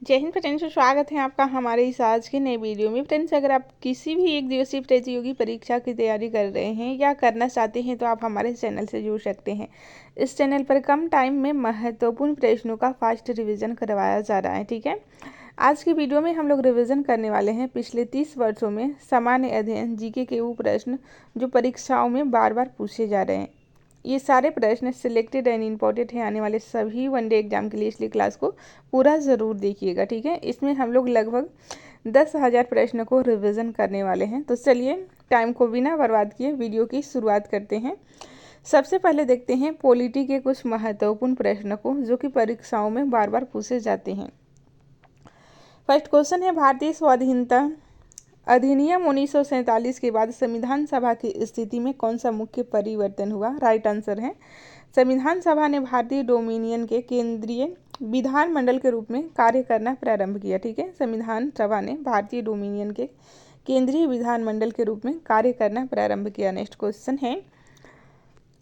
जय हिंद फ्रेंड्स, स्वागत है आपका हमारे इस आज के नए वीडियो में। फ्रेंड्स, अगर आप किसी भी एक दिवसीय प्रतियोगी परीक्षा की तैयारी कर रहे हैं या करना चाहते हैं तो आप हमारे चैनल से जुड़ सकते हैं। इस चैनल पर कम टाइम में महत्वपूर्ण प्रश्नों का फास्ट रिवीजन करवाया जा रहा है। ठीक है, आज की वीडियो में हम लोग रिवीजन करने वाले हैं पिछले 30 वर्षों में सामान्य अध्ययन जीके के वो प्रश्न जो परीक्षाओं में बार बार पूछे जा रहे हैं। ये सारे प्रश्न सिलेक्टेड एंड इम्पोर्टेंट हैं आने वाले सभी वनडे एग्जाम के लिए, इसलिए क्लास को पूरा ज़रूर देखिएगा। ठीक है, इसमें हम लोग लगभग 10,000 प्रश्न को रिवीजन करने वाले हैं। तो चलिए टाइम को बिना बर्बाद किए वीडियो की शुरुआत करते हैं। सबसे पहले देखते हैं पॉलिटी के कुछ महत्वपूर्ण प्रश्न को जो कि परीक्षाओं में बार बार पूछे जाते हैं। फर्स्ट क्वेश्चन है, भारतीय स्वाधीनता अधिनियम 1947 के बाद संविधान सभा की स्थिति में कौन सा मुख्य परिवर्तन हुआ? राइट आंसर है संविधान सभा ने भारतीय डोमिनियन के केंद्रीय विधानमंडल के रूप में कार्य करना प्रारंभ किया। ठीक है, संविधान सभा ने भारतीय डोमिनियन के केंद्रीय विधानमंडल के रूप में कार्य करना प्रारंभ किया। नेक्स्ट क्वेश्चन है,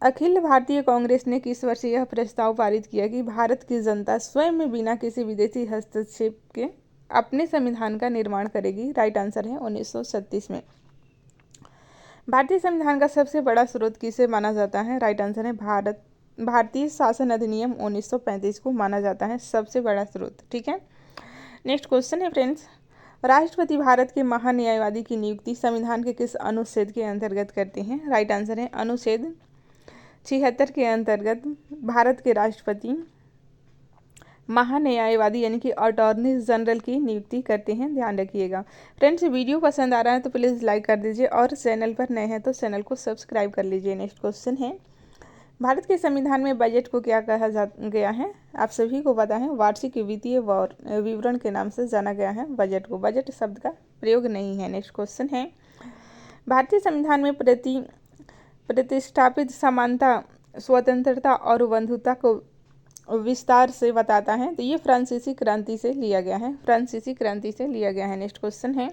अखिल भारतीय कांग्रेस ने किस वर्ष यह प्रस्ताव पारित किया कि भारत की जनता स्वयं में बिना किसी विदेशी हस्तक्षेप के अपने संविधान का निर्माण करेगी? राइट आंसर है 1937 में। भारतीय संविधान का सबसे बड़ा स्रोत किसे माना जाता है? राइट आंसर है भारतीय शासन अधिनियम 1935 को माना जाता है सबसे बड़ा स्रोत। ठीक है, नेक्स्ट क्वेश्चन है फ्रेंड्स, राष्ट्रपति भारत के महान्यायवादी की नियुक्ति संविधान के किस अनुच्छेद के अंतर्गत करते हैं? राइट आंसर है अनुच्छेद 76 के अंतर्गत भारत के राष्ट्रपति महान्यायवादी यानी कि अटॉर्नी जनरल की नियुक्ति करते हैं, ध्यान रखिएगा। फ्रेंड्स, वीडियो पसंद आ रहा है तो प्लीज़ लाइक कर दीजिए और चैनल पर नए हैं तो चैनल को सब्सक्राइब कर लीजिए। नेक्स्ट क्वेश्चन है, भारत के संविधान में बजट को क्या कहा गया है? आप सभी को पता है वार्षिक वित्तीय विवरण के नाम से जाना गया है बजट को। बजट शब्द का प्रयोग नहीं है। नेक्स्ट क्वेश्चन है, भारतीय संविधान में प्रतिष्ठापित समानता, स्वतंत्रता और बंधुता को विस्तार से बताता है, तो ये फ्रांसीसी क्रांति से लिया गया है। फ्रांसीसी क्रांति से लिया गया है। नेक्स्ट क्वेश्चन है,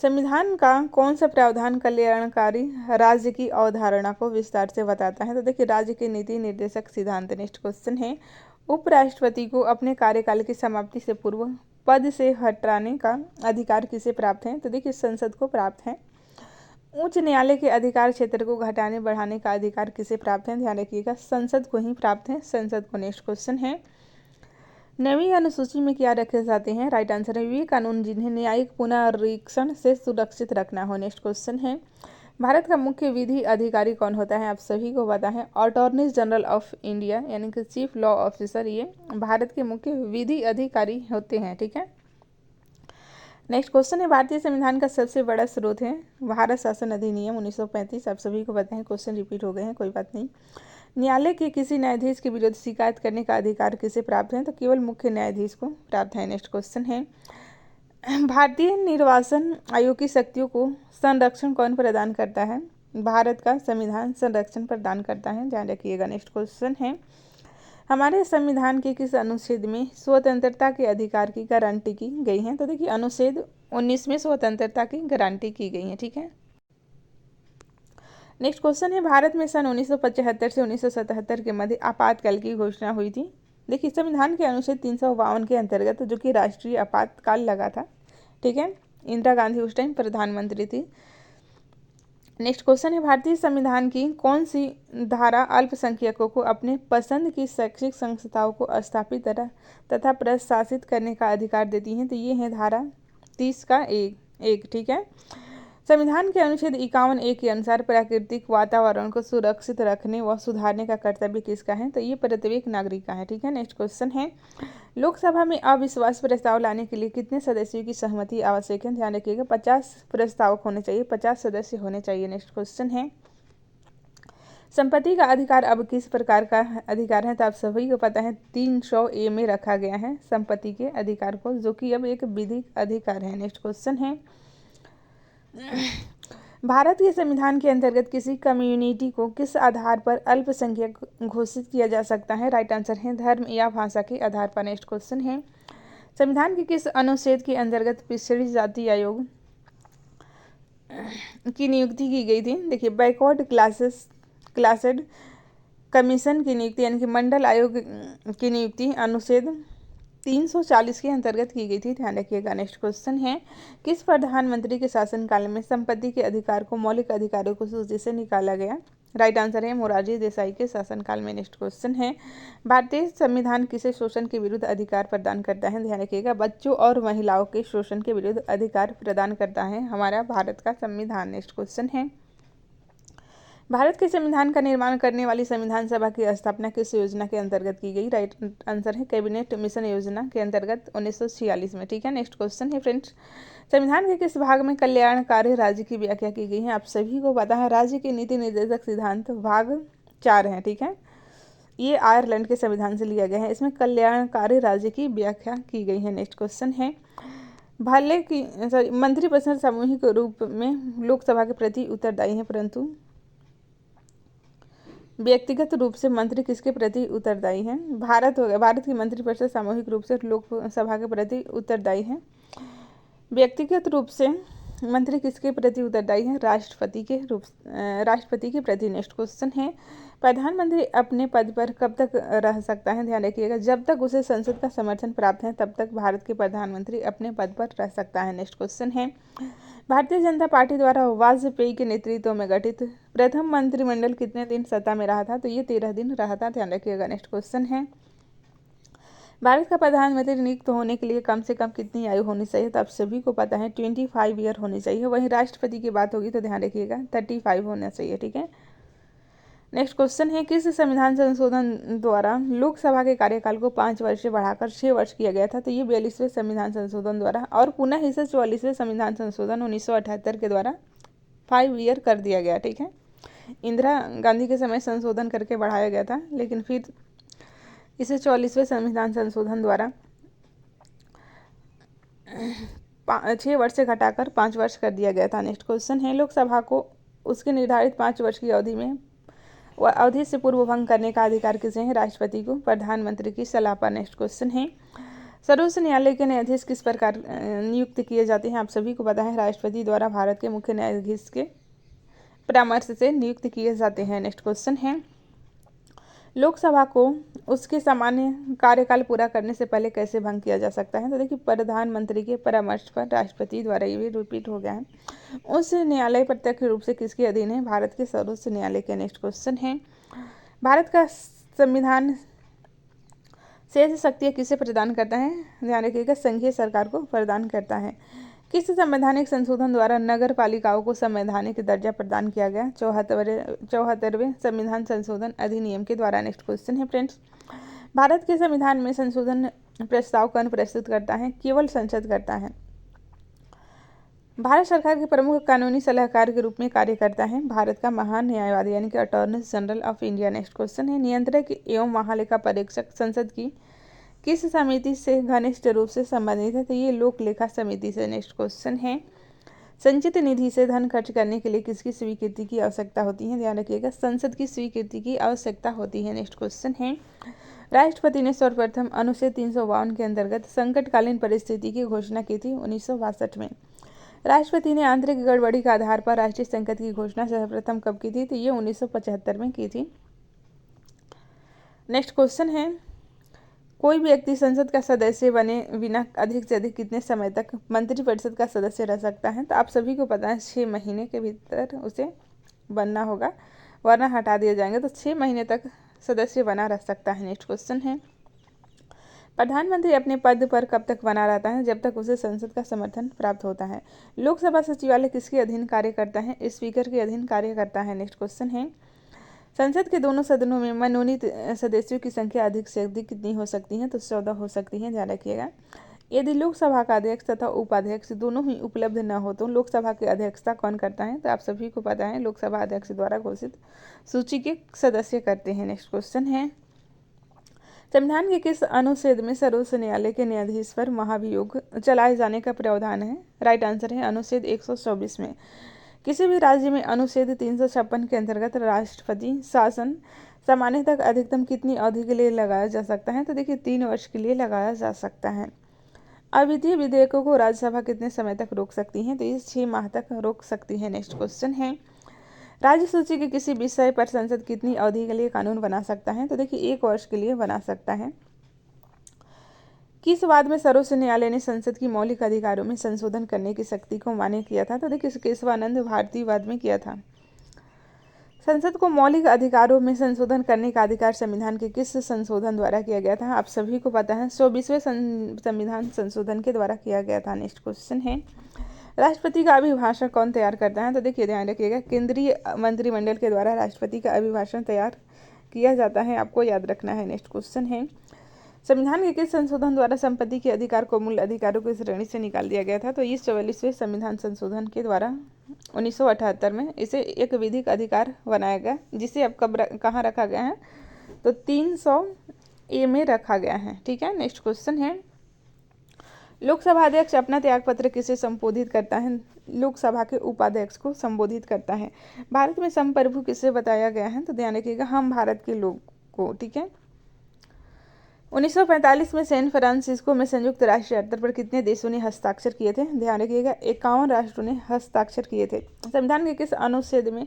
संविधान का कौन सा प्रावधान कल्याणकारी राज्य की अवधारणा को विस्तार से बताता है? तो देखिए, राज्य के नीति निर्देशक सिद्धांत। नेक्स्ट क्वेश्चन है, उपराष्ट्रपति को अपने कार्यकाल की समाप्ति से पूर्व पद से हटाने का अधिकार किसे प्राप्त है? तो देखिए, संसद को प्राप्त है। उच्च न्यायालय के अधिकार क्षेत्र को घटाने बढ़ाने का अधिकार किसे प्राप्त है? ध्यान रखिएगा, संसद को ही प्राप्त है, संसद को। नेक्स्ट क्वेश्चन है, नवीं अनुसूची में क्या रखे जाते हैं? राइट आंसर है वे कानून जिन्हें न्यायिक पुनरीक्षण से सुरक्षित रखना हो। नेक्स्ट क्वेश्चन है, भारत का मुख्य विधि अधिकारी कौन होता है? आप सभी को पता है अटॉर्नी जनरल ऑफ इंडिया यानी कि चीफ लॉ ऑफिसर, ये भारत के मुख्य विधि अधिकारी होते हैं। ठीक है, नेक्स्ट क्वेश्चन है, भारतीय संविधान का सबसे बड़ा स्रोत है भारत शासन अधिनियम 1935। आप सभी को पता है, क्वेश्चन रिपीट हो गए हैं, कोई बात नहीं। न्यायालय के किसी न्यायाधीश के विरुद्ध शिकायत करने का अधिकार किसे प्राप्त है? तो केवल मुख्य न्यायाधीश को प्राप्त है। नेक्स्ट क्वेश्चन है, भारतीय निर्वाचन आयोग की शक्तियों को संरक्षण कौन प्रदान करता है? भारत का संविधान संरक्षण प्रदान करता है, ध्यान रखिएगा। नेक्स्ट क्वेश्चन है, हमारे संविधान के किस अनुच्छेद में स्वतंत्रता के अधिकार की गारंटी की गई है? तो देखिए, अनुच्छेद 19 में स्वतंत्रता की गारंटी की गई है। ठीक है, नेक्स्ट क्वेश्चन है, भारत में सन 1975 से 1977 के मध्य आपातकाल की घोषणा हुई थी। देखिए, संविधान के अनुच्छेद 352 के अंतर्गत जो कि राष्ट्रीय आपातकाल लगा था। ठीक है, इंदिरा गांधी उस टाइम प्रधानमंत्री थी। नेक्स्ट क्वेश्चन है, भारतीय संविधान की कौन सी धारा अल्पसंख्यकों को अपने पसंद की शैक्षिक संस्थाओं को स्थापित तथा प्रशासित करने का अधिकार देती है? तो ये है धारा 30 का एक। ठीक है, संविधान के अनुच्छेद 51 के अनुसार प्राकृतिक वातावरण को सुरक्षित रखने व सुधारने का कर्तव्य किसका है? तो ये प्रत्येक नागरिक का है। ठीक है, नेक्स्ट क्वेश्चन है, लोकसभा में अविश्वास प्रस्ताव लाने के लिए कितने सदस्यों की सहमति आवश्यक है? ध्यान रखिएगा, 50 प्रस्तावक होने चाहिए, 50 सदस्य होने चाहिए। नेक्स्ट क्वेश्चन है, संपत्ति का अधिकार अब किस प्रकार का अधिकार है? तो आप सभी को पता है 300A में रखा गया है संपत्ति के अधिकार को, जो कि अब एक विधिक अधिकार है। नेक्स्ट क्वेश्चन है, भारत के संविधान के अंतर्गत किसी कम्युनिटी को किस आधार पर अल्पसंख्यक घोषित किया जा सकता है? राइट आंसर है धर्म या भाषा के आधार पर। नेक्स्ट क्वेश्चन है, संविधान के किस अनुच्छेद के अंतर्गत पिछड़ी जाति आयोग की नियुक्ति की गई थी? देखिए, बैकवर्ड क्लासेड कमीशन की नियुक्ति यानी कि मंडल आयोग की नियुक्ति अनुच्छेद 340 के अंतर्गत की गई थी, ध्यान रखिएगा। नेक्स्ट क्वेश्चन है, किस प्रधानमंत्री के शासनकाल में संपत्ति के अधिकार को मौलिक अधिकारों को सूची से निकाला गया? राइट आंसर है मोरारजी देसाई के शासनकाल में। नेक्स्ट क्वेश्चन है, भारतीय संविधान किसे शोषण के विरुद्ध अधिकार प्रदान करता है? ध्यान रखिएगा, बच्चों और महिलाओं के शोषण के विरुद्ध अधिकार प्रदान करता है हमारा भारत का संविधान। नेक्स्ट क्वेश्चन है, भारत के संविधान का निर्माण करने वाली संविधान सभा की स्थापना किस योजना के अंतर्गत की गई? राइट आंसर है कैबिनेट मिशन योजना के अंतर्गत 1946 में। ठीक है। नेक्स्ट क्वेश्चन है फ्रेंड्स, संविधान के किस भाग में कल्याणकारी राज्य की व्याख्या की गई है? आप सभी को पता है, राज्य के नीति निर्देशक सिद्धांत भाग 4 है। ठीक है, ये आयरलैंड के संविधान से लिया गया है। इसमें कल्याणकारी राज्य की व्याख्या की गई है। नेक्स्ट क्वेश्चन है, भले की मंत्रिपरिषद सामूहिक रूप में लोकसभा के प्रति उत्तरदायी है, परंतु व्यक्तिगत रूप से मंत्री किसके प्रति उत्तरदायी है? भारत हो गया, भारत की मंत्रिपरिषद सामूहिक रूप से लोकसभा के प्रति उत्तरदायी है। व्यक्तिगत रूप से मंत्री किसके प्रति उत्तरदायी है? राष्ट्रपति के प्रति। नेक्स्ट क्वेश्चन है, प्रधानमंत्री अपने पद पर कब तक रह सकता है? ध्यान रखिएगा, जब तक उसे संसद का समर्थन प्राप्त है तब तक भारत के प्रधानमंत्री अपने पद पर रह सकता है। नेक्स्ट क्वेश्चन है, भारतीय जनता पार्टी द्वारा वाजपेयी के नेतृत्व में गठित प्रथम मंत्रिमंडल कितने दिन सत्ता में रहा था? तो ये 13 दिन रहा था, ध्यान रखिएगा। नेक्स्ट क्वेश्चन है, भारत का प्रधानमंत्री नियुक्त होने के लिए कम से कम कितनी आयु होनी चाहिए? तो आप सभी को पता है 25 ईयर होनी चाहिए। वहीं राष्ट्रपति की बात होगी तो ध्यान रखिएगा 35 होना चाहिए। ठीक है। नेक्स्ट क्वेश्चन है, किस संविधान संशोधन द्वारा लोकसभा के कार्यकाल को 5 वर्ष से बढ़ाकर 6 वर्ष किया गया था? तो ये 42वें संविधान संशोधन द्वारा, और पुनः इसे 44वें संविधान संशोधन 1978 के द्वारा 5 ईयर कर दिया गया। ठीक है, इंदिरा गांधी के समय संशोधन करके बढ़ाया गया था, लेकिन फिर इसे 44वें संविधान संशोधन द्वारा 6 वर्ष से घटाकर 5 वर्ष कर दिया गया था। नेक्स्ट क्वेश्चन है, लोकसभा को उसके निर्धारित 5 वर्ष की अवधि से पूर्व भंग करने का अधिकार किसे है? राष्ट्रपति को, प्रधानमंत्री की सलाह पर। नेक्स्ट क्वेश्चन है, सर्वोच्च न्यायालय के न्यायाधीश किस प्रकार नियुक्त किए जाते हैं? आप सभी को पता है, राष्ट्रपति द्वारा भारत के मुख्य न्यायाधीश के परामर्श से नियुक्त किए जाते हैं। नेक्स्ट क्वेश्चन है, लोकसभा को उसके सामान्य कार्यकाल पूरा करने से पहले कैसे भंग किया जा सकता है? तो देखिए, प्रधानमंत्री के परामर्श पर राष्ट्रपति द्वारा, ये भी रिपीट हो गया है। उस न्यायालय प्रत्यक्ष रूप से किसके अधीन है? भारत के सर्वोच्च न्यायालय के। नेक्स्ट क्वेश्चन है, भारत का संविधान शेष शक्तियाँ किसे प्रदान करता है? ध्यान रखिएगा, संघीय सरकार को प्रदान करता है। किस संवैधानिक संशोधन द्वारा नगर पालिकाओं को संवैधानिक दर्जा प्रदान किया गया? 74वें संविधान संशोधन अधिनियम के द्वारा। नेक्स्ट क्वेश्चन है फ्रेंड्स, भारत के संविधान में संशोधन प्रस्ताव कौन प्रस्तुत करता है? केवल संसद करता है। भारत सरकार के प्रमुख कानूनी सलाहकार के रूप में कार्य करता है भारत का महान न्यायवादी यानी कि attorney general of India. Next question है, नियंत्रक एवं महालेखा परीक्षक संसद की किस समिति से घनिष्ठ रूप से संबंधित है? तो ये लोक लेखा समिति से। नेक्स्ट क्वेश्चन है, संचित निधि से धन खर्च करने के लिए किसकी स्वीकृति की आवश्यकता होती है? ध्यान रखिएगा, संसद की स्वीकृति की आवश्यकता होती है। नेक्स्ट क्वेश्चन है, राष्ट्रपति ने सर्वप्रथम अनुच्छेद 352 के अंतर्गत संकटकालीन परिस्थिति की घोषणा की थी 1962 में। राष्ट्रपति ने आंतरिक गड़बड़ी के आधार पर राष्ट्रीय संकट की घोषणा सर्वप्रथम कब की थी? तो ये 1975 में की थी। नेक्स्ट क्वेश्चन है, कोई भी व्यक्ति संसद का सदस्य बने बिना अधिक से अधिक कितने समय तक मंत्रिपरिषद का सदस्य रह सकता है? तो आप सभी को पता है 6 महीने के भीतर उसे बनना होगा, वरना हटा दिए जाएंगे। तो 6 महीने तक सदस्य बना रह सकता है। नेक्स्ट क्वेश्चन है, प्रधानमंत्री अपने पद पर कब तक बना रहता है? जब तक उसे संसद का समर्थन प्राप्त होता है। लोकसभा सचिवालय किसके अधीन कार्य करता है? स्पीकर के अधीन कार्य करता है। नेक्स्ट क्वेश्चन है, संसद के दोनों सदनों में मनोनीत सदस्यों की संख्या अधिक से अधिक कितनी हो सकती है? तो 14 हो सकती है, ध्यान रखिएगा। यदि लोकसभा का अध्यक्ष तथा उपाध्यक्ष दोनों ही उपलब्ध न हो तो लोकसभा की अध्यक्षता कौन करता है? तो आप सभी को पता है, लोकसभा अध्यक्ष द्वारा घोषित सूची के सदस्य करते हैं। नेक्स्ट क्वेश्चन है, संविधान के किस अनुच्छेद में सर्वोच्च न्यायालय के न्यायाधीश पर महाभियोग चलाए जाने का प्रावधान है? राइट आंसर है अनुच्छेद 124 में। किसी भी राज्य में अनुच्छेद 356 के अंतर्गत राष्ट्रपति शासन सामान्यतः अधिकतम कितनी अवधि के लिए लगाया जा सकता है? तो देखिए 3 वर्ष के लिए लगाया जा सकता है। अविधीय विधेयकों को राज्यसभा कितने समय तक रोक सकती है? तो ये 6 माह तक रोक सकती है। नेक्स्ट क्वेश्चन है, राज्य सूची के किसी विषय पर संसद कितनी अवधि के लिए कानून बना सकता है? तो देखिए 1 वर्ष के लिए बना सकता है। किस वाद में सर्वोच्च न्यायालय ने संसद की मौलिक अधिकारों में संशोधन करने की शक्ति को मान्य किया था? तो देखिए केशवानंद भारती वाद में किया था। संसद को मौलिक अधिकारों में संशोधन करने का अधिकार संविधान के किस संशोधन द्वारा किया गया था? आप सभी को पता है 24वें संविधान संशोधन के द्वारा किया गया था। नेक्स्ट क्वेश्चन है, राष्ट्रपति का अभिभाषण कौन तैयार करता है? तो देखिए ध्यान रखिएगा, केंद्रीय मंत्रिमंडल के द्वारा राष्ट्रपति का अभिभाषण तैयार किया जाता है, आपको याद रखना है। नेक्स्ट क्वेश्चन है, संविधान के किस संशोधन द्वारा संपत्ति के अधिकार को मूल अधिकारों की श्रेणी से निकाल दिया गया था? तो इस 44वें संविधान संशोधन के द्वारा 1978 में इसे एक विधिक अधिकार बनाया गया, जिसे अब कहाँ रखा गया है? तो 300A में रखा गया है। ठीक है। नेक्स्ट क्वेश्चन है, लोकसभा अध्यक्ष अपना त्यागपत्र किसे संबोधित करता है? लोकसभा के उपाध्यक्ष को संबोधित करता है। भारत में संप्रभु किसे बताया गया है? तो ध्यान रखिएगा, हम भारत के लोग को। ठीक है। 1945 में सैन फ्रांसिस्को में संयुक्त राष्ट्र चार्टर पर कितने देशों ने हस्ताक्षर किए थे? ध्यान रखिएगा, 51 राष्ट्रों ने हस्ताक्षर किए थे। संविधान के किस अनुच्छेद में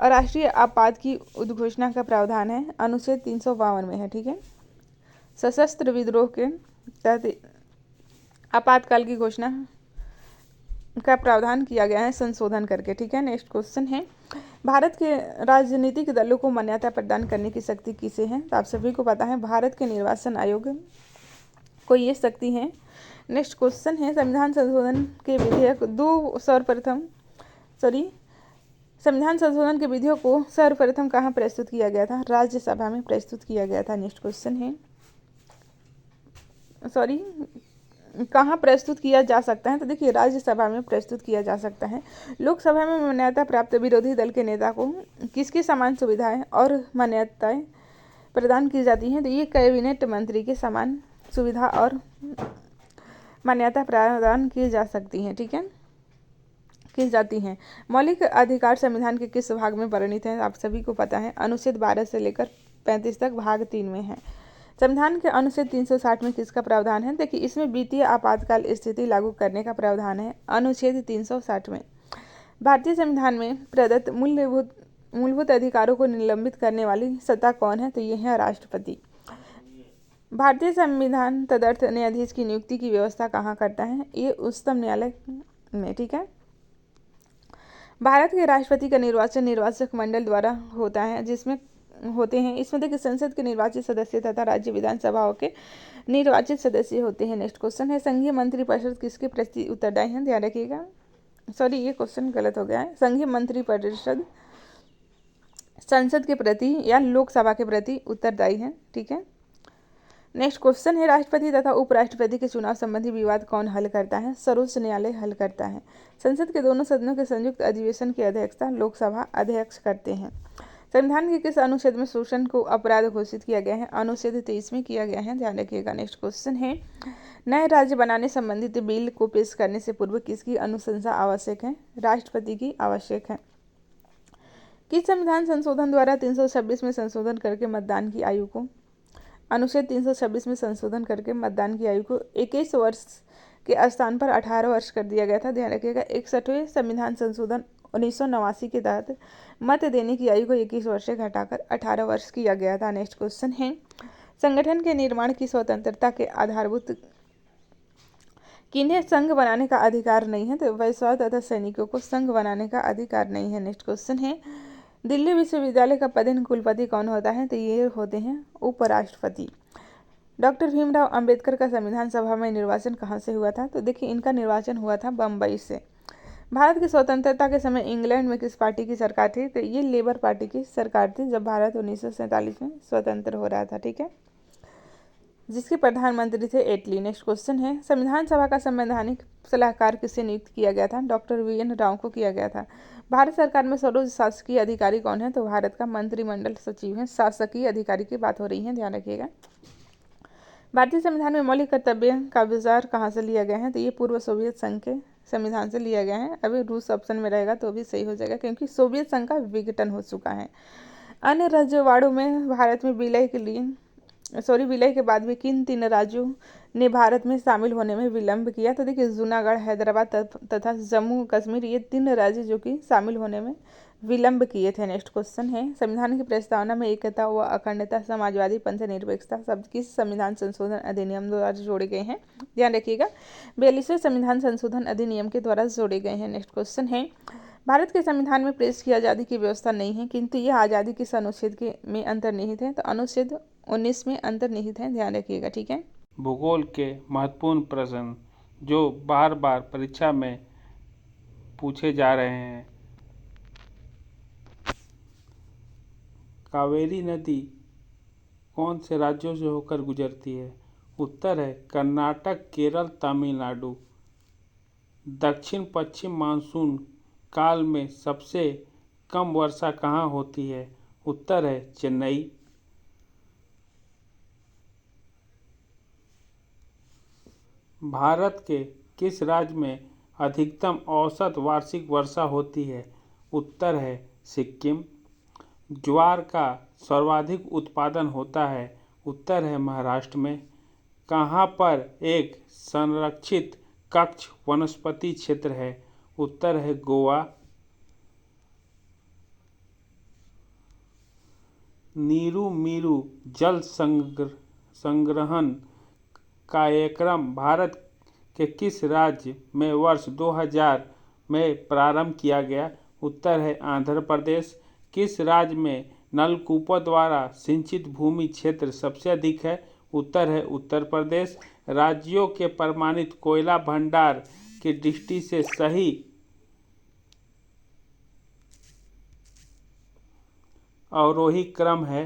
राष्ट्रीय आपात की उद्घोषणा का प्रावधान है? अनुच्छेद 352 में है। ठीक है। सशस्त्र विद्रोह के तहत आपातकाल की घोषणा का प्रावधान किया गया है संशोधन करके। ठीक है। नेक्स्ट क्वेश्चन है, भारत के राजनीतिक दलों को मान्यता प्रदान करने की शक्ति किसे है? तो आप सभी को पता है भारत के निर्वाचन आयोग को ये शक्ति है। नेक्स्ट क्वेश्चन है, संविधान संशोधन के विधेयक संविधान संशोधन के विधेयक को सर्वप्रथम कहाँ प्रस्तुत किया गया था? राज्यसभा में प्रस्तुत किया गया था। नेक्स्ट क्वेश्चन है, कहाँ प्रस्तुत किया जा सकता है? तो देखिए राज्यसभा में प्रस्तुत किया जा सकता है। लोकसभा में मान्यता प्राप्त विरोधी दल के नेता को किसकी समान सुविधाएं और मान्यताएं प्रदान की जाती हैं? तो ये कैबिनेट मंत्री के समान सुविधा और मान्यता प्रदान की जा सकती हैं। ठीक है, की जाती हैं। मौलिक अधिकार संविधान के किस भाग में वर्णित है? आप सभी को पता है अनुच्छेद 12 से लेकर 35 तक भाग 3 में है। संविधान के अनुच्छेद 360 में किसका प्रावधान है? देखिए इसमें वित्तीय आपातकाल स्थिति लागू करने का प्रावधान है अनुच्छेद 360 में। भारतीय संविधान में प्रदत्त मूलभूत अधिकारों को निलंबित करने वाली सत्ता कौन है? तो ये है राष्ट्रपति। भारतीय संविधान तदर्थ न्यायाधीश की नियुक्ति की व्यवस्था कहाँ करता है? ये उच्चतम न्यायालय में। ठीक है। भारत के राष्ट्रपति का निर्वाचन निर्वाचक मंडल द्वारा होता है, जिसमें होते हैं इसमें देखिए संसद के निर्वाचित सदस्य तथा राज्य विधानसभाओं के निर्वाचित सदस्य होते हैं। नेक्स्ट क्वेश्चन है, संघीय मंत्रिपरिषद किसके प्रति उत्तरदायी है? ध्यान रखिएगा, ये क्वेश्चन गलत हो गया है। संघीय मंत्रिपरिषद संसद के प्रति या लोकसभा के प्रति उत्तरदायी है। ठीक है। नेक्स्ट क्वेश्चन है, राष्ट्रपति तथा उपराष्ट्रपति के चुनाव संबंधी विवाद कौन हल करता है? सर्वोच्च न्यायालय हल करता है। संसद के दोनों सदनों के संयुक्त अधिवेशन की अध्यक्षता लोकसभा अध्यक्ष करते हैं। संविधान के किस अनुच्छेद में शोषण को अपराध घोषित किया गया है? अनुच्छेद 23 में किया गया है। ध्यान रखिएगा। नेक्स्ट क्वेश्चन है, नए राज्य बनाने संबंधित बिल को पेश करने से पूर्व किसकी अनुशंसा आवश्यक है? राष्ट्रपति की आवश्यक है। किस संविधान संशोधन द्वारा 326 में संशोधन करके मतदान की आयु को अनुच्छेद 326 में संशोधन करके मतदान की आयु को 21 वर्ष के स्थान पर 18 वर्ष कर दिया गया था? ध्यान रखिएगा। 61वें संविधान संशोधन 1989 के तहत मत देने की आयु को 21 वर्ष से घटाकर 18 वर्ष किया गया था। नेक्स्ट क्वेश्चन है, संगठन के निर्माण की स्वतंत्रता के आधारभूत किन्हें संघ बनाने का अधिकार नहीं है? तो वैश्य तथा सैनिकों को संघ बनाने का अधिकार नहीं है। नेक्स्ट क्वेश्चन है, दिल्ली विश्वविद्यालय का पदेन कुलपति कौन होता है? तो ये होते हैं उपराष्ट्रपति। डॉक्टर भीमराव अंबेडकर का संविधान सभा में निर्वाचन कहाँ से हुआ था? तो देखिए इनका निर्वाचन हुआ था बम्बई से। भारत की स्वतंत्रता के समय इंग्लैंड में किस पार्टी की सरकार थी? तो ये लेबर पार्टी की सरकार थी जब भारत 1947 में स्वतंत्र हो रहा था। ठीक है, जिसके प्रधानमंत्री थे एटली। नेक्स्ट क्वेश्चन है, संविधान सभा का संवैधानिक सलाहकार किसे नियुक्त किया गया था? डॉक्टर VN राव को किया गया था। भारत सरकार में सर्वोच्च शासकीय अधिकारी कौन है? तो भारत का मंत्रिमंडल सचिव है। शासकीय अधिकारी की बात हो रही है, ध्यान रखिएगा। भारतीय संविधान में मौलिक कर्तव्य का विचार कहाँ से लिया गया है? तो ये पूर्व सोवियत संघ के संविधान से लिया गया है। अभी रूस ऑप्शन में रहेगा तो भी सही हो जाएगा, क्योंकि सोवियत संघ का विघटन हो चुका है। अन्य रजवाड़ों में भारत में विलय के बाद भी किन 3 राज्यों ने भारत में शामिल होने में विलंब किया? तो देखिए जूनागढ़, हैदराबाद तथा जम्मू कश्मीर, ये 3 राज्य जो कि शामिल होने में विलंब किए थे। नेक्स्ट क्वेश्चन है, संविधान की प्रस्तावना में एकता व अखंडता, समाजवादी पंथ, निरपेक्षता शब्द किस संविधान संशोधन अधिनियम द्वारा जोड़े गए हैं? ध्यान रखिएगा, 42वें संविधान संशोधन अधिनियम के द्वारा जोड़े गए हैं। नेक्स्ट क्वेश्चन है, भारत के संविधान में प्रेस की आज़ादी की व्यवस्था नहीं है, किंतु यह आज़ादी किस अनुच्छेद के में अंतर्निहित है? तो अनुच्छेद 19 में अंतर्निहित है, ध्यान रखिएगा। ठीक है। भूगोल के महत्वपूर्ण प्रश्न जो बार बार परीक्षा में पूछे जा रहे हैं। कावेरी नदी कौन से राज्यों से होकर गुजरती है? उत्तर है कर्नाटक, केरल, तमिलनाडु। दक्षिण पश्चिम मानसून काल में सबसे कम वर्षा कहाँ होती है? उत्तर है चेन्नई। भारत के किस राज्य में अधिकतम औसत वार्षिक वर्षा होती है? उत्तर है सिक्किम। ज्वार का सर्वाधिक उत्पादन होता है? उत्तर है महाराष्ट्र में। कहाँ पर एक संरक्षित कच्छ वनस्पति क्षेत्र है? उत्तर है गोवा। नीरू मीरू जल संग्रहण कार्यक्रम भारत के किस राज्य में वर्ष 2000 में प्रारंभ किया गया? उत्तर है आंध्र प्रदेश। किस राज्य में नलकूपों द्वारा सिंचित भूमि क्षेत्र सबसे अधिक है? उत्तर है उत्तर प्रदेश। राज्यों के प्रमाणित कोयला भंडार की दृष्टि से सही अवरोही क्रम है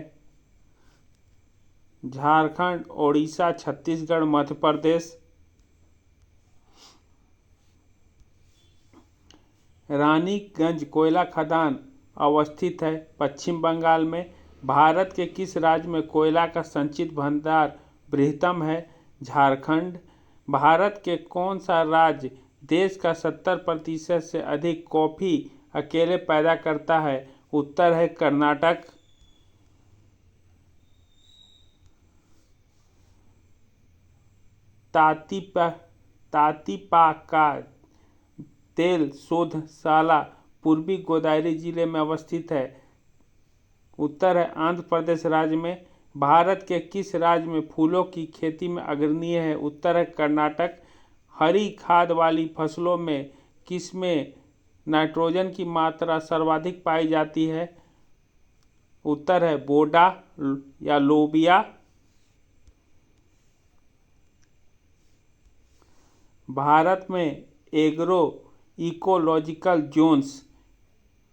झारखंड, ओडिशा, छत्तीसगढ़, मध्य प्रदेश। रानीगंज कोयला खदान अवस्थित है पश्चिम बंगाल में। भारत के किस राज्य में कोयला का संचित भंडार बृहत्तम है? झारखंड। भारत के कौन सा राज्य देश का 70% से अधिक कॉफ़ी अकेले पैदा करता है? उत्तर है कर्नाटक। तातीपा का तेल शोधशाला पूर्वी गोदावरी जिले में अवस्थित है? उत्तर है आंध्र प्रदेश राज्य में। भारत के किस राज्य में फूलों की खेती में अग्रणीय है? उत्तर है कर्नाटक। हरी खाद वाली फसलों में किसमें नाइट्रोजन की मात्रा सर्वाधिक पाई जाती है? उत्तर है बोडा या लोबिया। भारत में एग्रो इकोलॉजिकल जोन्स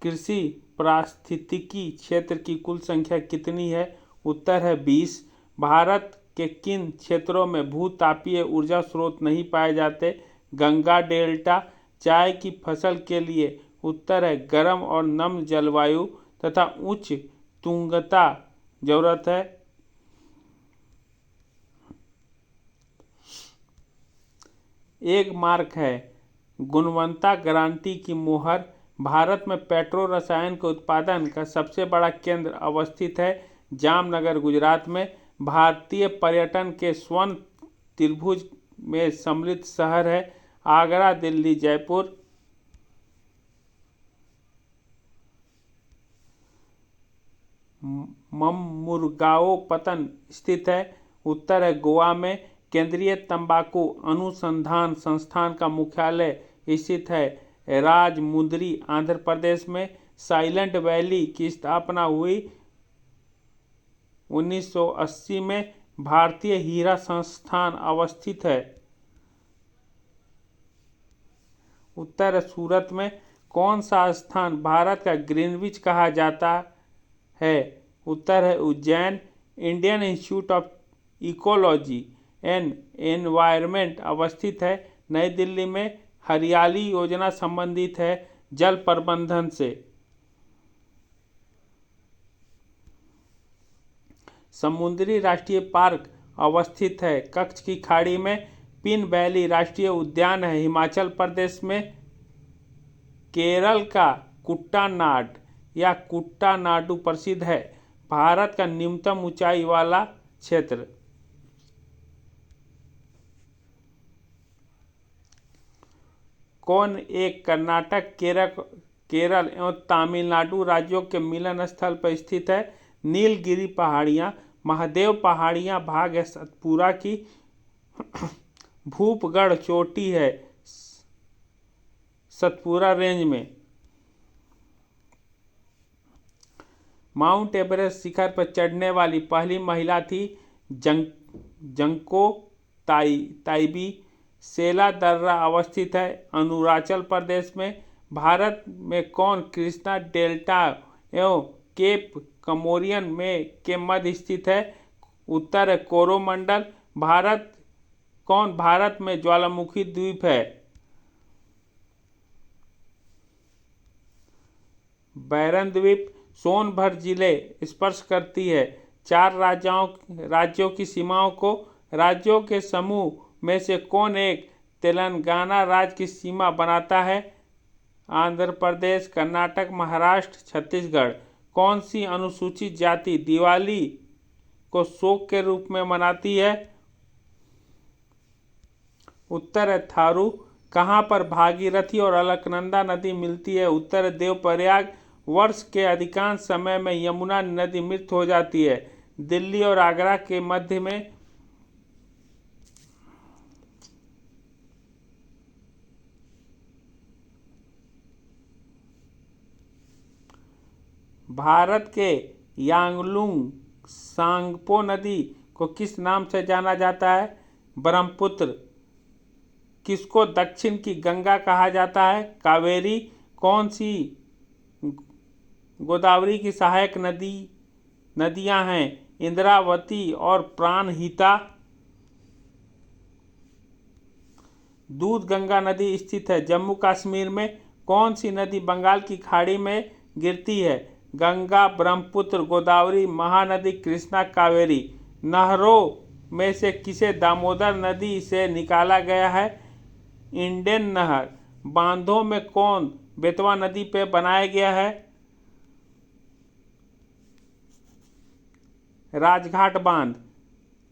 कृषि पारिस्थितिकी क्षेत्र की कुल संख्या कितनी है? उत्तर है 20। भारत के किन क्षेत्रों में भूतापीय ऊर्जा स्रोत नहीं पाए जाते? गंगा डेल्टा। चाय की फसल के लिए उत्तर है गर्म और नम जलवायु तथा उच्च तुंगता जरूरत है। एक मार्क है गुणवत्ता गारंटी की मोहर। भारत में पेट्रो रसायन के उत्पादन का सबसे बड़ा केंद्र अवस्थित है जामनगर गुजरात में। भारतीय पर्यटन के स्वर्ण त्रिभुज में सम्मिलित शहर है आगरा, दिल्ली, जयपुर। ममुरगाओ पतन स्थित है? उत्तर है गोवा में। केंद्रीय तंबाकू अनुसंधान संस्थान का मुख्यालय स्थित है राजमुंदरी, आंध्र प्रदेश में। साइलेंट वैली की स्थापना हुई 1980 में। भारतीय हीरा संस्थान अवस्थित है? उत्तर सूरत में। कौन सा स्थान भारत का ग्रीनविच कहा जाता है? उत्तर है Ujjain. Indian institute of ecology and environment अवस्थित है नई दिल्ली में। हरियाली योजना संबंधित है जल प्रबंधन से। समुद्री राष्ट्रीय पार्क अवस्थित है कच्छ की खाड़ी में। पिन वैली राष्ट्रीय उद्यान है हिमाचल प्रदेश में। केरल का कुट्टानाड या कुट्टानाडु प्रसिद्ध है भारत का निम्नतम ऊंचाई वाला क्षेत्र। कौन एक कर्नाटक, केरल एवं तमिलनाडु राज्यों के मिलन स्थल पर स्थित है। नीलगिरी पहाड़ियाँ, महादेव पहाड़ियाँ भाग है सतपुरा की। भूपगढ़ चोटी है सतपुरा रेंज में। माउंट एवरेस्ट शिखर पर चढ़ने वाली पहली महिला थी जंको ताइबी। सेला दर्रा अवस्थित है अरुणाचल प्रदेश में। भारत में कौन कृष्णा डेल्टा एवं केप कमोरियन में के मध्य स्थित है? उत्तर है कोरोमंडल। भारत में ज्वालामुखी द्वीप है? बैरन द्वीप। सोनभद्र जिले स्पर्श करती है 4 राज्यों की सीमाओं को। राज्यों के समूह में से कौन एक तेलंगाना राज्य की सीमा बनाता है? आंध्र प्रदेश, कर्नाटक, महाराष्ट्र, छत्तीसगढ़। कौन सी अनुसूचित जाति दिवाली को शोक के रूप में मनाती है? उत्तर है थारू। कहाँ पर भागीरथी और अलकनंदा नदी मिलती है? उत्तर है देवप्रयाग। वर्ष के अधिकांश समय में यमुना नदी मृत हो जाती है। दिल्ली और आगरा के मध्य में भारत के यांगलुंग सांगपो नदी को किस नाम से जाना जाता है? ब्रह्मपुत्र। किसको दक्षिण की गंगा कहा जाता है? कावेरी। कौन सी गोदावरी की सहायक नदियां हैं? इंद्रावती और प्राणहिता। दूध गंगा नदी स्थित है जम्मू कश्मीर में। कौन सी नदी बंगाल की खाड़ी में गिरती है? गंगा, ब्रह्मपुत्र, गोदावरी, महानदी, कृष्णा, कावेरी। नहरों में से किसे दामोदर नदी से निकाला गया है? इंडियन नहर। बांधों में कौन बेतवा नदी पर बनाया गया है? राजघाट बांध।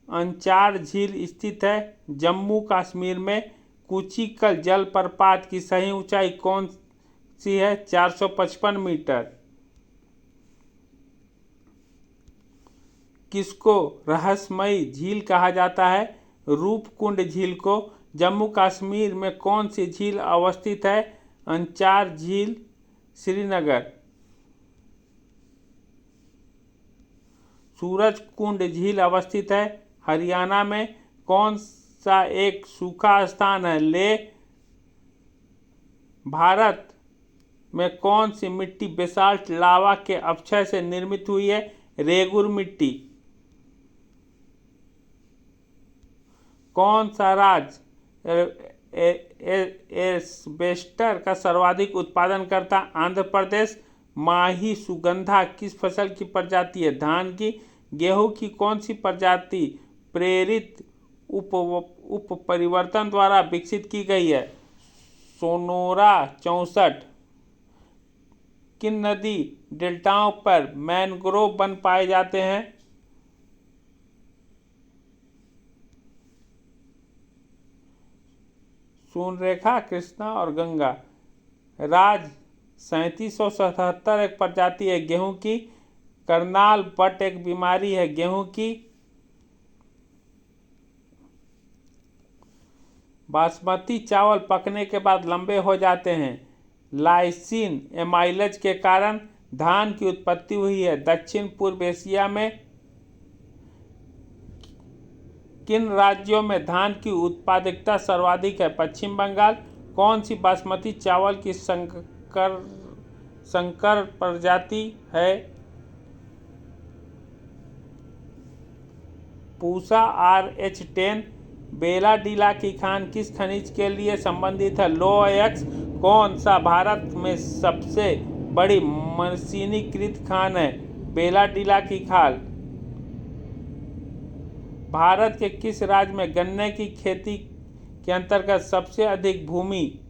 अंचार झील स्थित है जम्मू कश्मीर में। कुचिकल जलप्रपात की सही ऊंचाई कौन सी है? 455 मीटर। किसको रहस्यमयी झील कहा जाता है? रूपकुंड झील को। जम्मू कश्मीर में कौन सी झील अवस्थित है? अंचार झील, श्रीनगर। सूरजकुंड झील अवस्थित है हरियाणा में। कौन सा एक सूखा स्थान है? लेह। भारत में कौन सी मिट्टी बेसाल्ट लावा के अपक्षय से निर्मित हुई है? रेगुर मिट्टी। कौन सा राज्य एस्बेस्टर का सर्वाधिक उत्पादन करता? आंध्र प्रदेश। माही सुगंधा किस फसल की प्रजाति है? धान की। गेहूं की कौन सी प्रजाति प्रेरित उप परिवर्तन द्वारा विकसित की गई है? सोनोरा 64। किन नदी डेल्टाओं पर मैंग्रोव वन पाए जाते हैं? सोनरेखा, कृष्णा और गंगा। राज 3777 एक प्रजाति है गेहूं की। करनाल बट एक बीमारी है गेहूं की। बासमती चावल पकने के बाद लंबे हो जाते हैं लाइसिन एमाइलेज के कारण। धान की उत्पत्ति हुई है दक्षिण पूर्व एशिया में। किन राज्यों में धान की उत्पादकता सर्वाधिक है? पश्चिम बंगाल। कौन सी बासमती चावल की संकर प्रजाति है? पूसा RH10। बेलाडीला की खान किस खनिज के लिए संबंधित है? लोह-अयस्क। कौन सा भारत में सबसे बड़ी मशीनीकृत खान है? बेलाडीला की खाल। भारत के किस राज्य में गन्ने की खेती के अंतर्गत सबसे अधिक भूमि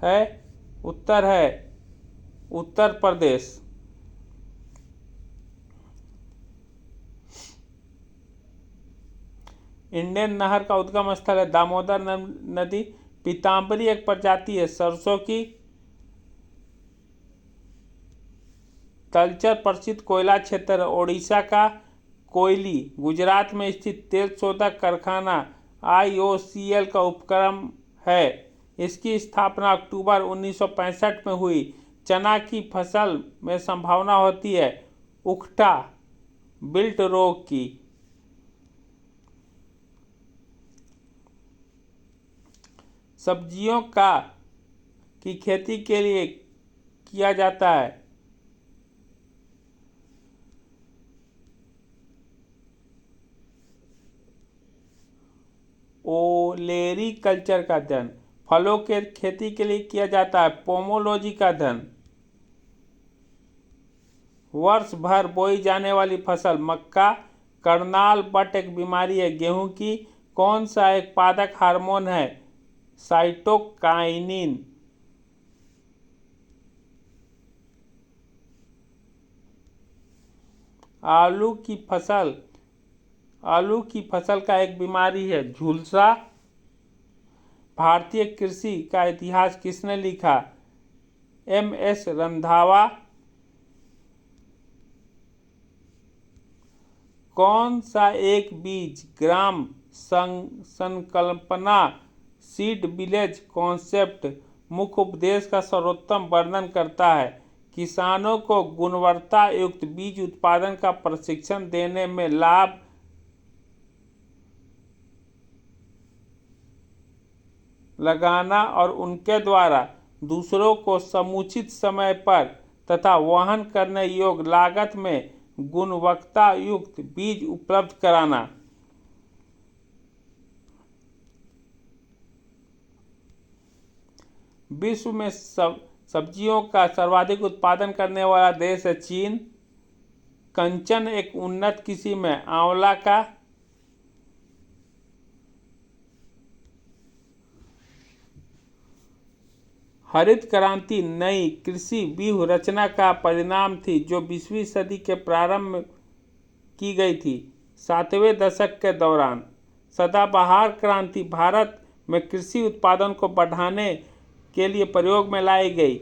है? उत्तर है उत्तर प्रदेश। इंडियन नहर का उद्गम स्थल है दामोदर नदी। पीताम्बरी एक प्रजाति है सरसों की। तलचर प्रसिद्ध कोयला क्षेत्र है। ओडिशा का कोयली गुजरात में स्थित तेल शोधक कारखाना IOCL का उपक्रम है। इसकी स्थापना अक्टूबर 1965 में हुई। चना की फसल में संभावना होती है उकठा विल्ट रोग की। सब्जियों की खेती के लिए किया जाता है ओलेरी कल्चर का अध्ययन। फलों के खेती के लिए किया जाता है पोमोलॉजी का अध्ययन। वर्ष भर बोई जाने वाली फसल मक्का। करनाल बट एक बीमारी है गेहूं की। कौन सा एक पादक हार्मोन है साइटोकाइनिन। आलू की फसल का एक बीमारी है झुलसा। भारतीय कृषि का इतिहास किसने लिखा MS रंधावा। कौन सा एक बीज ग्राम संकल्पना सीड विलेज कॉन्सेप्ट मुख्य उपदेश का सर्वोत्तम वर्णन करता है। किसानों को गुणवत्ता युक्त बीज उत्पादन का प्रशिक्षण देने में लाभ लगाना और उनके द्वारा दूसरों को समुचित समय पर तथा वहन करने योग्य लागत में गुणवत्ता युक्त बीज उपलब्ध कराना। विश्व में सब्जियों का सर्वाधिक उत्पादन करने वाला देश है चीन। कंचन एक उन्नत किस्म है आंवला का। हरित क्रांति नई कृषि व्यूह रचना का परिणाम थी जो 20वीं सदी के प्रारंभ में की गई थी 7वें दशक के दौरान। सदाबहार क्रांति भारत में कृषि उत्पादन को बढ़ाने के लिए प्रयोग में लाई गई।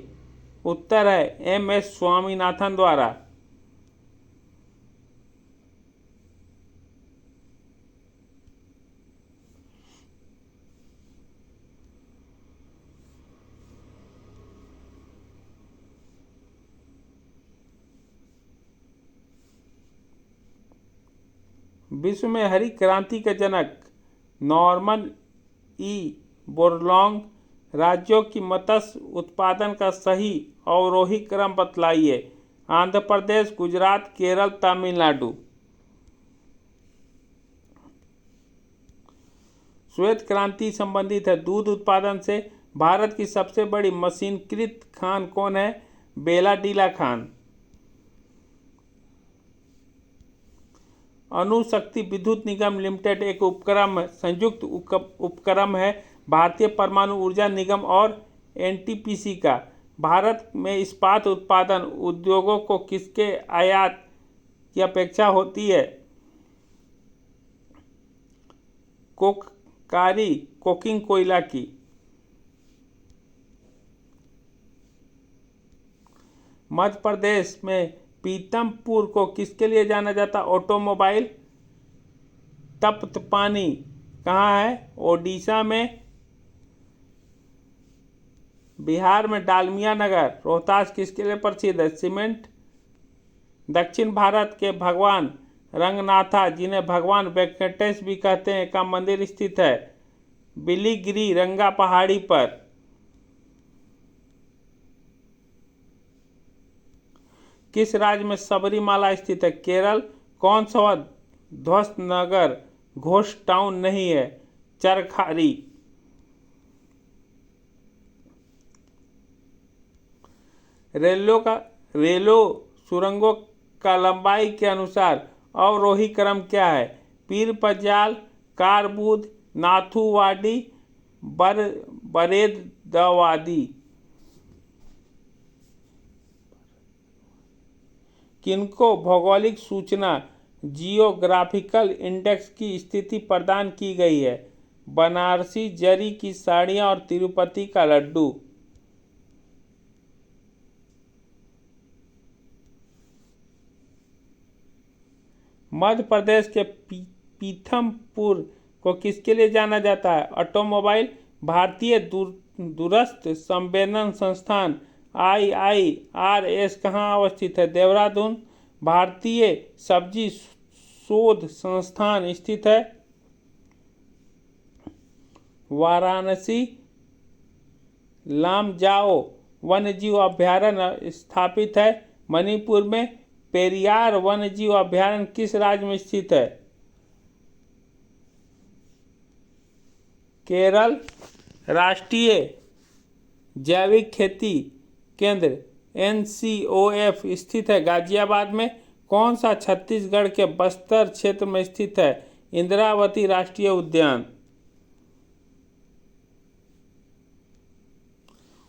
उत्तर है MS स्वामीनाथन द्वारा। विश्व में हरित क्रांति के जनक नॉर्मन बोरलॉग। राज्यों की मत्स्य उत्पादन का सही अवरोही क्रम बतलाइए। आंध्र प्रदेश गुजरात केरल तमिलनाडु। श्वेत क्रांति संबंधित है दूध उत्पादन से। भारत की सबसे बड़ी मशीनीकृत खान कौन है बेलाडीला खान। अणुशक्ति विद्युत निगम लिमिटेड एक संयुक्त उपक्रम है भारतीय परमाणु ऊर्जा निगम और NTPC का। भारत में इस्पात उत्पादन उद्योगों को किसके आयात की अपेक्षा होती है कोकिंग कोयला की। मध्य प्रदेश में पीतमपुर को किसके लिए जाना जाता ऑटोमोबाइल। तप्त पानी कहाँ है ओडिशा में। बिहार में डालमिया नगर। रोहतास किसके लिए प्रसिद्ध है सीमेंट। दक्षिण भारत के भगवान रंगनाथा जिन्हें भगवान वेंकटेश भी कहते हैं का मंदिर स्थित है बिलीगिरी रंगा पहाड़ी पर। किस राज्य में सबरीमाला स्थित है केरल। कौन सा ध्वस्त नगर घोस्ट टाउन नहीं है चरखारी। रेलो सुरंगों का लंबाई के अनुसार अवरोही क्रम क्या है पीर पंजाल कारबूद नाथुवाडी बरेदवादी। किनको भौगोलिक सूचना जियोग्राफिकल इंडेक्स की स्थिति प्रदान की गई है बनारसी जरी की साड़ियाँ और तिरुपति का लड्डू। मध्य प्रदेश के पीथमपुर को किसके लिए जाना जाता है? ऑटोमोबाइल। भारतीय दूरस्थ संवेदन संस्थान IIRS कहाँ अवस्थित है? देहरादून। भारतीय सब्जी शोध संस्थान स्थित है वाराणसी। लामजाओ वन्यजीव अभयारण्य स्थापित है मणिपुर में। पेरियार वन्यजीव अभयारण्य किस राज्य में स्थित है? केरल। राष्ट्रीय जैविक खेती केंद्र NCOF स्थित है गाजियाबाद में। कौन सा छत्तीसगढ़ के बस्तर क्षेत्र में स्थित है? इंद्रावती राष्ट्रीय उद्यान।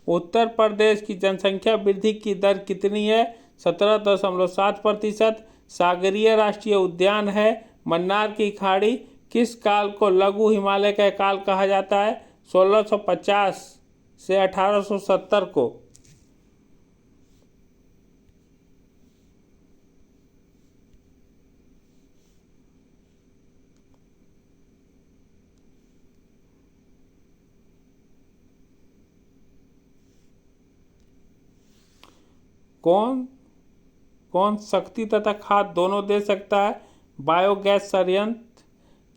उत्तर प्रदेश की जनसंख्या वृद्धि की दर कितनी है? 17.7%। सागरीय राष्ट्रीय उद्यान है मन्नार की खाड़ी। किस काल को लघु हिमालय का काल कहा जाता है? 1650 से 1870 को। कौन शक्ति तथा खाद दोनों दे सकता है? बायोगैस संयंत्र।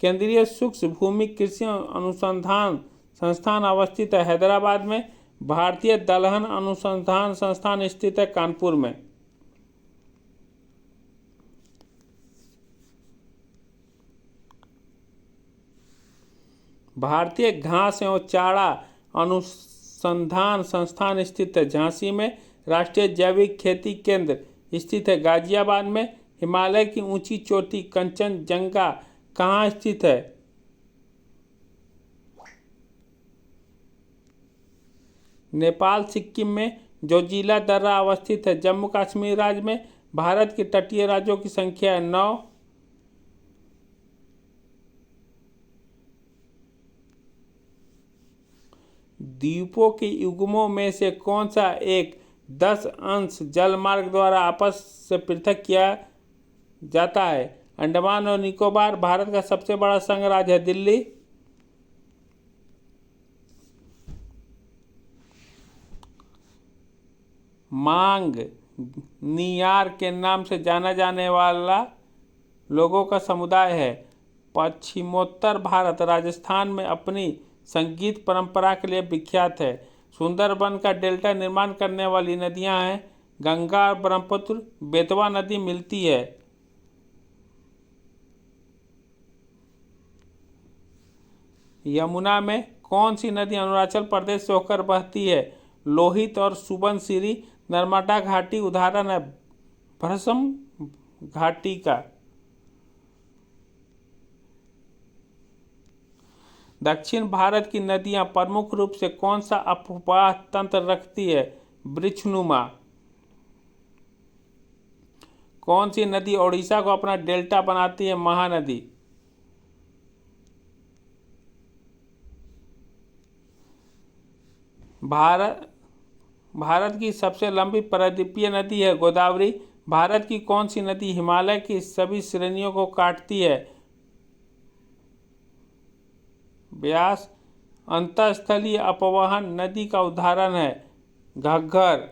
केंद्रीय सूक्ष्म भूमि कृषि अनुसंधान संस्थान अवस्थित है हैदराबाद में। भारतीय दलहन अनुसंधान संस्थान स्थित है कानपुर में। भारतीय घास एवं चारा अनुसंधान संस्थान स्थित है झांसी में। राष्ट्रीय जैविक खेती केंद्र स्थित है गाजियाबाद में। हिमालय की ऊंची चोटी कंचनजंगा कहाँ स्थित है? नेपाल। सिक्किम में। जोजिला दर्रा अवस्थित है जम्मू कश्मीर राज्य में। भारत के तटीय राज्यों की संख्या है 9। द्वीपों के युग्मों में से कौन सा एक 10 अंश जलमार्ग द्वारा आपस से पृथक किया जाता है? अंडमान और निकोबार। भारत का सबसे बड़ा संघ राज्य है दिल्ली। मांग नियार के नाम से जाना जाने वाला लोगों का समुदाय है पश्चिमोत्तर भारत। राजस्थान में अपनी संगीत परंपरा के लिए विख्यात है। सुंदरबन का डेल्टा निर्माण करने वाली नदियां हैं गंगा और ब्रह्मपुत्र। बेतवा नदी मिलती है। यमुना में। कौन सी नदी अरुणाचल प्रदेश से होकर बहती है? लोहित और सुबनसिरी। नर्मदा घाटी उदाहरण है भ्रशम घाटी का। दक्षिण भारत की नदियां प्रमुख रूप से कौन सा अपवाह तंत्र रखती है? वृक्षनुमा। कौन सी नदी ओडिशा को अपना डेल्टा बनाती है? महानदी। भारत की सबसे लंबी प्रायद्वीपीय नदी है गोदावरी। भारत की कौन सी नदी हिमालय की सभी श्रेणियों को काटती है? ब्यास। अंतःस्थलीय अपवहन नदी का उदाहरण है घग्गर।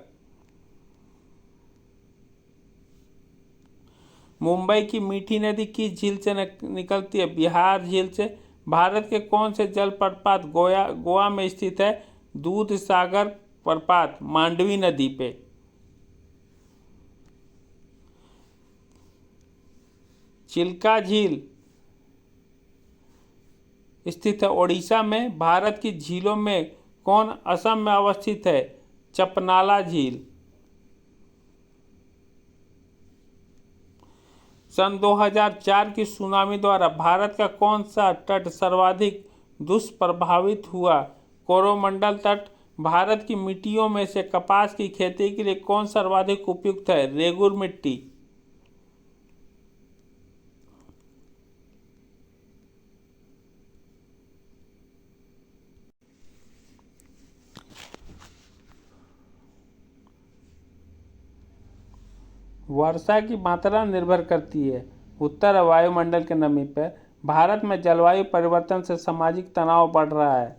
मुंबई की मीठी नदी किस झील से निकलती है? बिहार झील से। भारत के कौन से जल प्रपात गोवा में स्थित है? दूध सागर प्रपात मांडवी नदी पे। चिल्का झील स्थित है ओडिशा में। भारत की झीलों में कौन असम में अवस्थित है? चपनाला झील। सन 2004 की सुनामी द्वारा भारत का कौन सा तट सर्वाधिक दुष्प्रभावित हुआ? कोरोमंडल तट। भारत की मिट्टियों में से कपास की खेती के लिए कौन सर्वाधिक उपयुक्त है? रेगुर मिट्टी। वर्षा की मात्रा निर्भर करती है उत्तर है वायुमंडल के नमी पर। भारत में जलवायु परिवर्तन से सामाजिक तनाव बढ़ रहा है।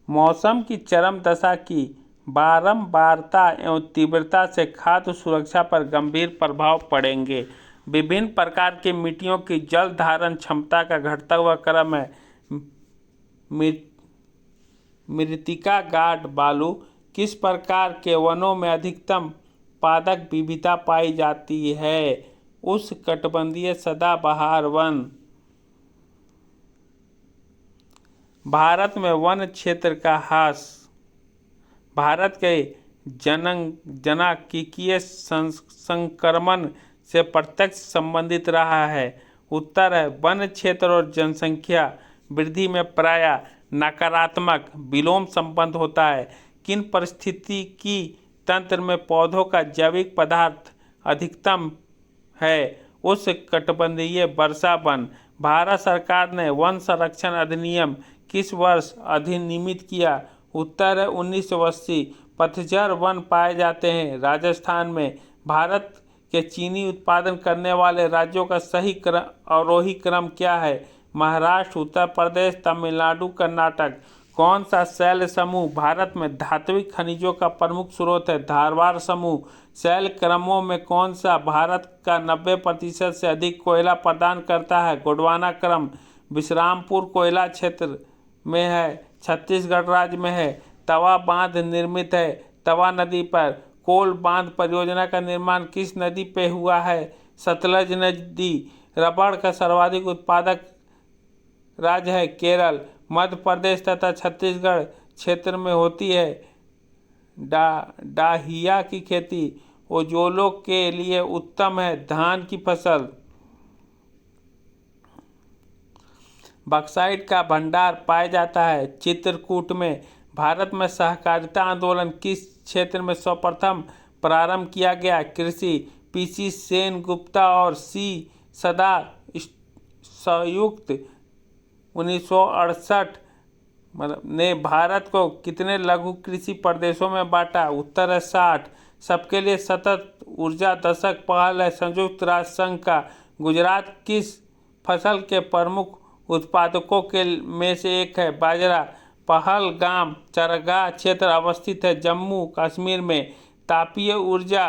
मौसम की चरम दशा की बारंबारता एवं तीव्रता से खाद्य सुरक्षा पर गंभीर प्रभाव पड़ेंगे। विभिन्न प्रकार की मिट्टियों की जल धारण क्षमता का घटता हुआ क्रम है। मृत्तिका गाढ़ बालू। किस प्रकार के वनों में अधिकतम पादप विविधता पाई जाती है? उष्णकटिबंधीय सदाबहार वन। भारत में वन क्षेत्र का ह्रास भारत के जनसांख्यिकीय संक्रमण से प्रत्यक्ष संबंधित रहा है। उत्तर है वन क्षेत्र और जनसंख्या वृद्धि में प्रायः नकारात्मक विलोम संबंध होता है। किन पारिस्थितिकी तंत्र में पौधों का जैविक पदार्थ अधिकतम है? उष्णकटिबंधीय वर्षा वन। भारत सरकार ने वन संरक्षण अधिनियम किस वर्ष अधिनियमित किया? उत्तर है 1980। पतझड़ वन पाए जाते हैं राजस्थान में। भारत के चीनी उत्पादन करने वाले राज्यों का सही आरोही क्रम क्या है? महाराष्ट्र, उत्तर प्रदेश, तमिलनाडु, कर्नाटक। कौन सा शैल समूह भारत में धात्विक खनिजों का प्रमुख स्रोत है? धारवाड़ समूह। शैल क्रमों में कौन सा भारत का 90% से अधिक कोयला प्रदान करता है? गोंडवाना क्रम। विश्रामपुर कोयला क्षेत्र में है, छत्तीसगढ़ राज्य में है। तवा बांध निर्मित है तवा नदी पर। कोल बांध परियोजना का निर्माण किस नदी पे हुआ है? सतलज नदी। रबड़ का सर्वाधिक उत्पादक राज्य है केरल। मध्य प्रदेश तथा छत्तीसगढ़ क्षेत्र में होती है डाहिया की खेती। ओजोलों के लिए उत्तम है धान की फसल। बक्साइट का भंडार पाया जाता है चित्रकूट में। भारत में सहकारिता आंदोलन किस क्षेत्र में सर्वप्रथम प्रारंभ किया गया? कृषि। पीसी सेन गुप्ता और सी सदा संयुक्त 1968 ने भारत को कितने लघु कृषि प्रदेशों में बांटा? उत्तर है 60। सबके लिए सतत ऊर्जा दशक पहल है संयुक्त राष्ट्र संघ का। गुजरात किस फसल के प्रमुख उत्पादकों के में से एक है? बाजरा। पहलगाम चरगाह क्षेत्र अवस्थित है जम्मू कश्मीर में। तापीय ऊर्जा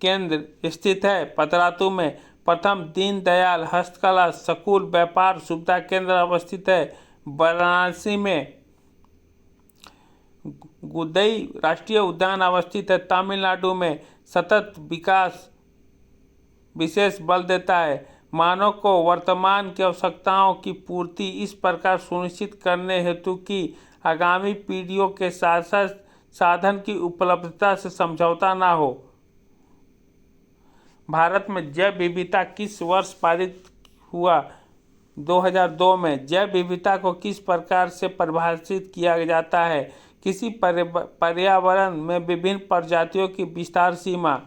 केंद्र स्थित है पतरातू में। प्रथम दीनदयाल हस्तकला स्कूल व्यापार सुविधा केंद्र अवस्थित है वाराणसी में। गुदई राष्ट्रीय उद्यान अवस्थित है तमिलनाडु में। सतत विकास विशेष बल देता है। मानव को वर्तमान की आवश्यकताओं की पूर्ति इस प्रकार सुनिश्चित करने हेतु कि आगामी पीढ़ियों के साथ साथ साधन की उपलब्धता से समझौता न हो। भारत में जैव विविधता किस वर्ष पारित हुआ? 2002 में। जैव विविधता को किस प्रकार से परिभाषित किया जाता है? किसी पर्यावरण में विभिन्न प्रजातियों की विस्तार सीमा।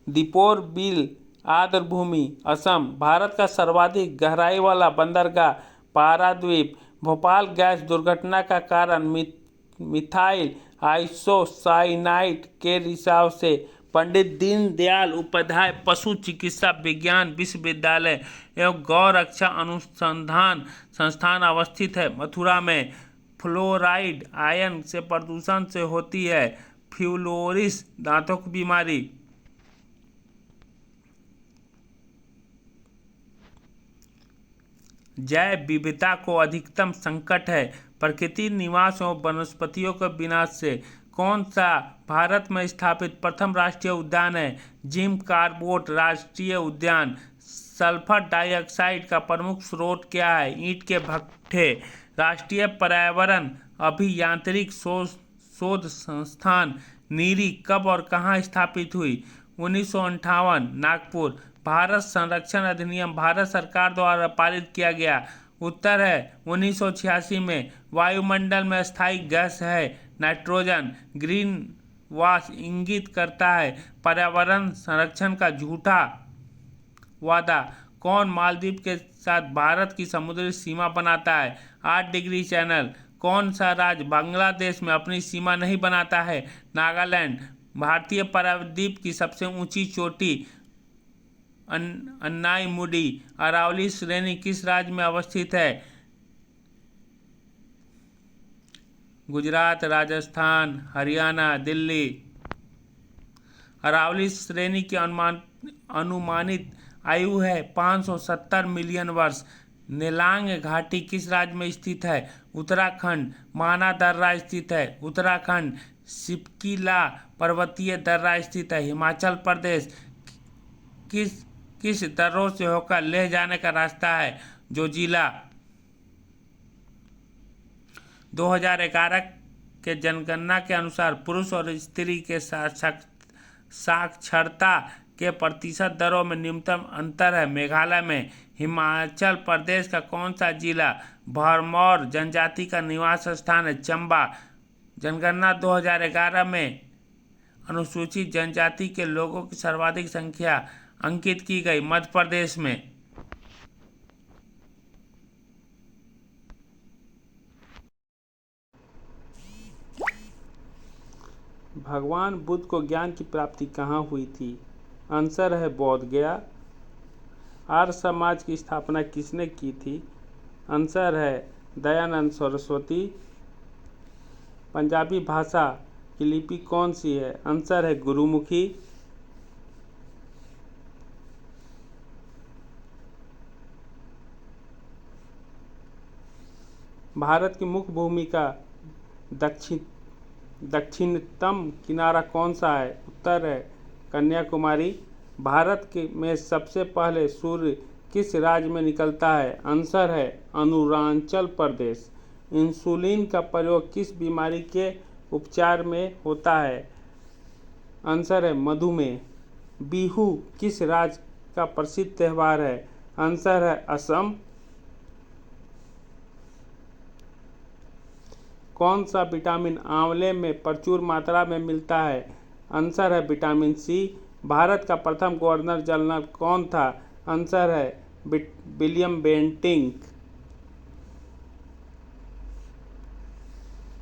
दीपोर बिल आर्द्रभूमि असम। भारत का सर्वाधिक गहराई वाला बंदरगाह पाराद्वीप। भोपाल गैस दुर्घटना का कारण मिथाइल आइसोसाइनाइड के रिसाव से। पंडित दीनदयाल उपाध्याय पशु चिकित्सा विज्ञान विश्वविद्यालय एवं गौ रक्षा अनुसंधान संस्थान अवस्थित है मथुरा में। फ्लोराइड आयन से प्रदूषण से होती है फ्लोरोसिस दांतों की बीमारी। जैव विविधता को अधिकतम संकट है प्रकृति निवास और वनस्पतियों के विनाश से। कौन सा भारत में स्थापित प्रथम राष्ट्रीय उद्यान है? जिम कॉर्बेट राष्ट्रीय उद्यान। सल्फर डाइऑक्साइड का प्रमुख स्रोत क्या है? ईंट के भट्ठे। राष्ट्रीय पर्यावरण अभियांत्रिकी शोध संस्थान नीरी कब और कहाँ स्थापित हुई? 1958 नागपुर। भारत संरक्षण अधिनियम भारत सरकार द्वारा पारित किया गया। उत्तर है 1986 में। वायुमंडल में स्थायी गैस है नाइट्रोजन। ग्रीन वाश इंगित करता है पर्यावरण संरक्षण का झूठा वादा। कौन मालदीव के साथ भारत की समुद्री सीमा बनाता है? 8 डिग्री चैनल। कौन सा राज्य बांग्लादेश में अपनी सीमा नहीं बनाता है? नागालैंड। भारतीय प्रायद्वीप की सबसे ऊंची चोटी अन्नाईमुडी अरावली श्रेणी किस राज्य में अवस्थित है? गुजरात, राजस्थान, हरियाणा, दिल्ली। अरावली श्रेणी की अनुमानित आयु है 570 मिलियन वर्ष। नेलांग घाटी किस राज्य में स्थित है? उत्तराखंड। माना दर्रा स्थित है उत्तराखंड। सिपकीला पर्वतीय दर्रा स्थित है हिमाचल प्रदेश। किस किस दर्रों से होकर लेह जाने का रास्ता है? जोजिला। 2011 के जनगणना के अनुसार पुरुष और स्त्री के साक्षरता के प्रतिशत दरों में न्यूनतम अंतर है। मेघालय में। हिमाचल प्रदेश का कौन सा जिला भरमौर जनजाति का निवास स्थान है? चंबा। जनगणना 2011 में अनुसूचित जनजाति के लोगों की सर्वाधिक संख्या अंकित की गई मध्य प्रदेश में। भगवान बुद्ध को ज्ञान की प्राप्ति कहाँ हुई थी? आंसर है बोध गया। आर्य समाज की स्थापना किसने की थी? आंसर है दयानंद सरस्वती। पंजाबी भाषा की लिपि कौन सी है? आंसर है गुरुमुखी। भारत की मुख्य भूमि का दक्षिणतम किनारा कौन सा है? उत्तर है कन्याकुमारी। भारत में सबसे पहले सूर्य किस राज्य में निकलता है? आंसर है अरुणाचल प्रदेश। इंसुलिन का प्रयोग किस बीमारी के उपचार में होता है? आंसर है मधुमेह। बिहू किस राज्य का प्रसिद्ध त्यौहार है? आंसर है असम। कौन सा विटामिन आंवले में प्रचुर मात्रा में मिलता है? आंसर है विटामिन सी। भारत का प्रथम गवर्नर जनरल कौन था? आंसर है विलियम बेंटिंक।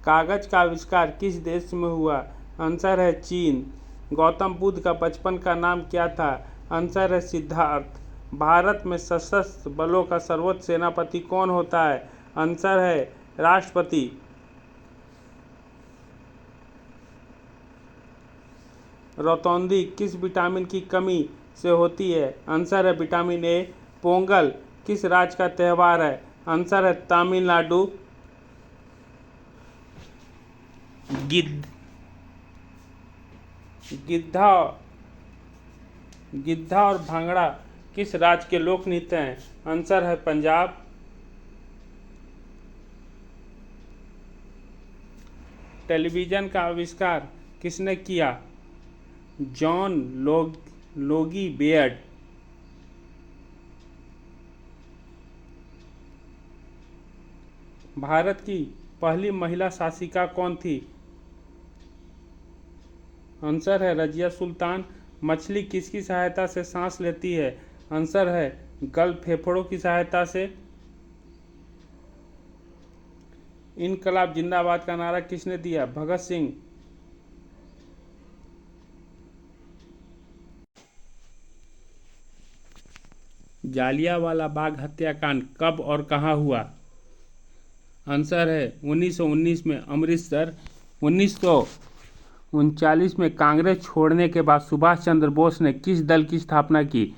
कागज का आविष्कार किस देश में हुआ? आंसर है चीन। गौतम बुद्ध का बचपन का नाम क्या था? आंसर है सिद्धार्थ। भारत में सशस्त्र बलों का सर्वोच्च सेनापति कौन होता है? आंसर है राष्ट्रपति। रतौंधी किस विटामिन की कमी से होती है? आंसर है विटामिन ए। पोंगल किस राज्य का त्यौहार है? आंसर है तमिलनाडु। गिद्धा और भांगड़ा किस राज्य के लोक नृत्य हैं? आंसर है पंजाब। टेलीविजन का आविष्कार किसने किया? John Logie Baird. भारत की पहली महिला शासिका कौन थी? आंसर है रजिया सुल्तान। मछली किसकी सहायता से सांस लेती है? आंसर है गल फेफड़ों की सहायता से। इनकलाब जिंदाबाद का नारा किसने दिया? भगत सिंह। जालियांवाला बाग हत्याकांड कब और कहां हुआ? आंसर है 1919 में अमृतसर। 1939 में कांग्रेस छोड़ने के बाद सुभाष चंद्र बोस ने किस दल की स्थापना की?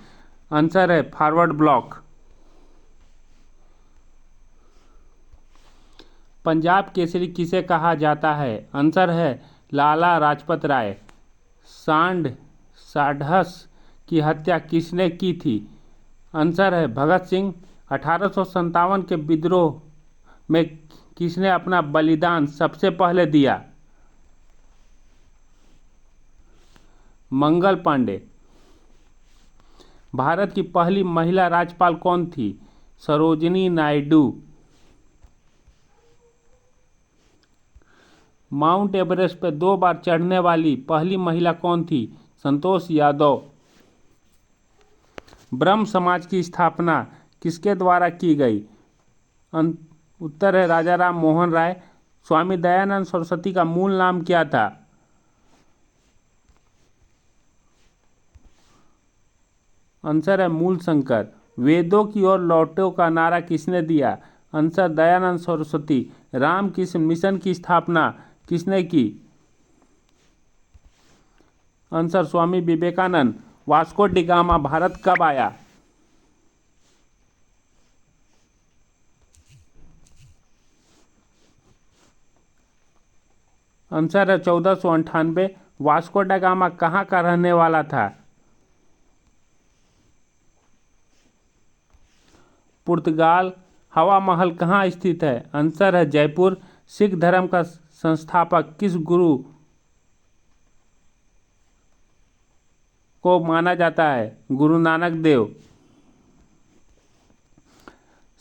आंसर है फॉरवर्ड ब्लॉक। पंजाब केसरी किसे कहा जाता है? आंसर है लाला लाजपत राय। साढ़स की हत्या किसने की थी? आंसर है भगत सिंह। 1857 के विद्रोह में किसने अपना बलिदान सबसे पहले दिया? मंगल पांडे। भारत की पहली महिला राज्यपाल कौन थी? सरोजिनी नायडू। माउंट एवरेस्ट पर 2 बार चढ़ने वाली पहली महिला कौन थी? संतोष यादव। ब्रह्म समाज की स्थापना किसके द्वारा की गई? उत्तर है राजा राम मोहन राय। स्वामी दयानंद सरस्वती का मूल नाम क्या था? आंसर है मूल शंकर। वेदों की ओर लौटो का नारा किसने दिया? आंसर दयानंद सरस्वती। रामकृष्ण मिशन की स्थापना किसने की? Answer Swami Vivekananda. Vasco da Gama Bharat कब आया? आंसर है 1498। वास्को डी गामा कहाँ का रहने वाला था? पुर्तगाल। हवा महल कहाँ स्थित है? आंसर है जयपुर। सिख धर्म का संस्थापक किस गुरु को माना जाता है? गुरु नानक देव।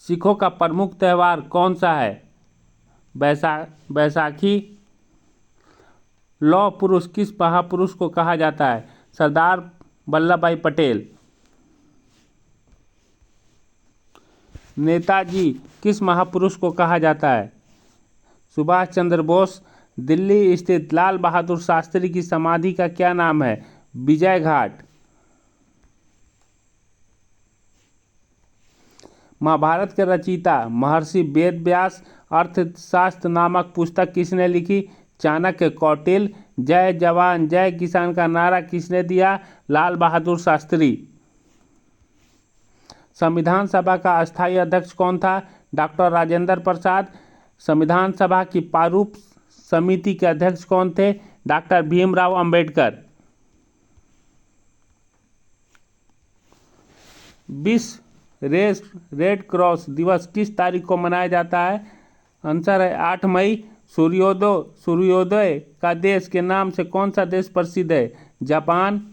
सिखों का प्रमुख त्यौहार कौन सा है? बैसाखी। लौह पुरुष किस महापुरुष को कहा जाता है? सरदार वल्लभ भाई पटेल। नेताजी किस महापुरुष को कहा जाता है? सुभाष चंद्र बोस। दिल्ली स्थित लाल बहादुर शास्त्री की समाधि का क्या नाम है? विजय घाट। महाभारत के रचयिता महर्षि वेद व्यास अर्थशास्त्र नामक पुस्तक किसने लिखी? चाणक्य। कौटिल्य। जय जवान जय किसान का नारा किसने दिया? लाल बहादुर शास्त्री। संविधान सभा का अस्थायी अध्यक्ष कौन था? डॉक्टर राजेंद्र प्रसाद। संविधान सभा की प्रारूप समिति के अध्यक्ष कौन थे? डॉक्टर भीमराव अंबेडकर। विश्व रेड क्रॉस दिवस किस तारीख को मनाया जाता है? आंसर है 8 मई। सूर्योदय का देश के नाम से कौन सा देश प्रसिद्ध है? जापान।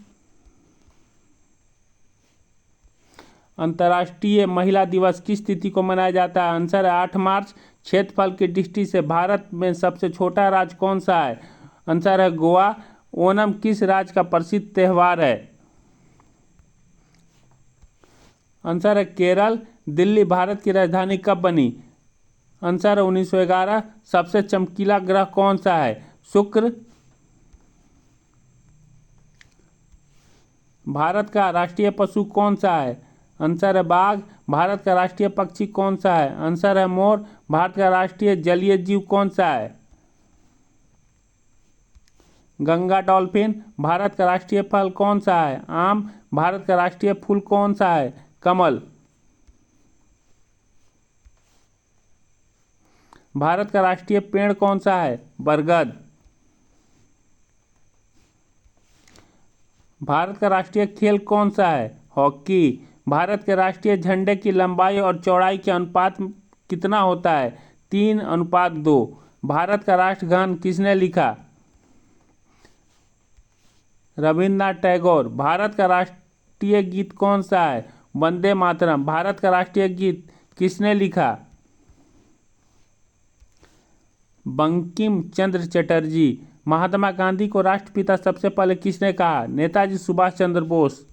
अंतर्राष्ट्रीय महिला दिवस किस तिथि को मनाया जाता है? आंसर है 8 मार्च। क्षेत्रफल की दृष्टि से भारत में सबसे छोटा राज्य कौन सा है? आंसर है गोवा। ओणम किस राज्य का प्रसिद्ध त्यौहार है? आंसर है केरल। दिल्ली भारत की राजधानी कब बनी? आंसर है 1911। सबसे चमकीला ग्रह कौन सा है? शुक्र। भारत का राष्ट्रीय पशु कौन सा है? आंसर है बाघ। भारत का राष्ट्रीय पक्षी कौन सा है? आंसर है मोर। भारत का राष्ट्रीय जलीय जीव कौन सा है? गंगा डॉल्फिन। भारत का राष्ट्रीय फल कौन सा है? आम। भारत का राष्ट्रीय फूल कौन सा है? कमल। भारत का राष्ट्रीय पेड़ कौन सा है? बरगद। भारत का राष्ट्रीय खेल कौन सा है? हॉकी। भारत के राष्ट्रीय झंडे की लंबाई और चौड़ाई के अनुपात कितना होता है? 3:2। भारत का राष्ट्रगान किसने लिखा? रविन्द्रनाथ टैगोर। भारत का राष्ट्रीय गीत कौन सा है? वंदे मातरम। भारत का राष्ट्रीय गीत किसने लिखा? बंकिम चंद्र चटर्जी। महात्मा गांधी को राष्ट्रपिता सबसे पहले किसने कहा? नेताजी सुभाष चंद्र बोस।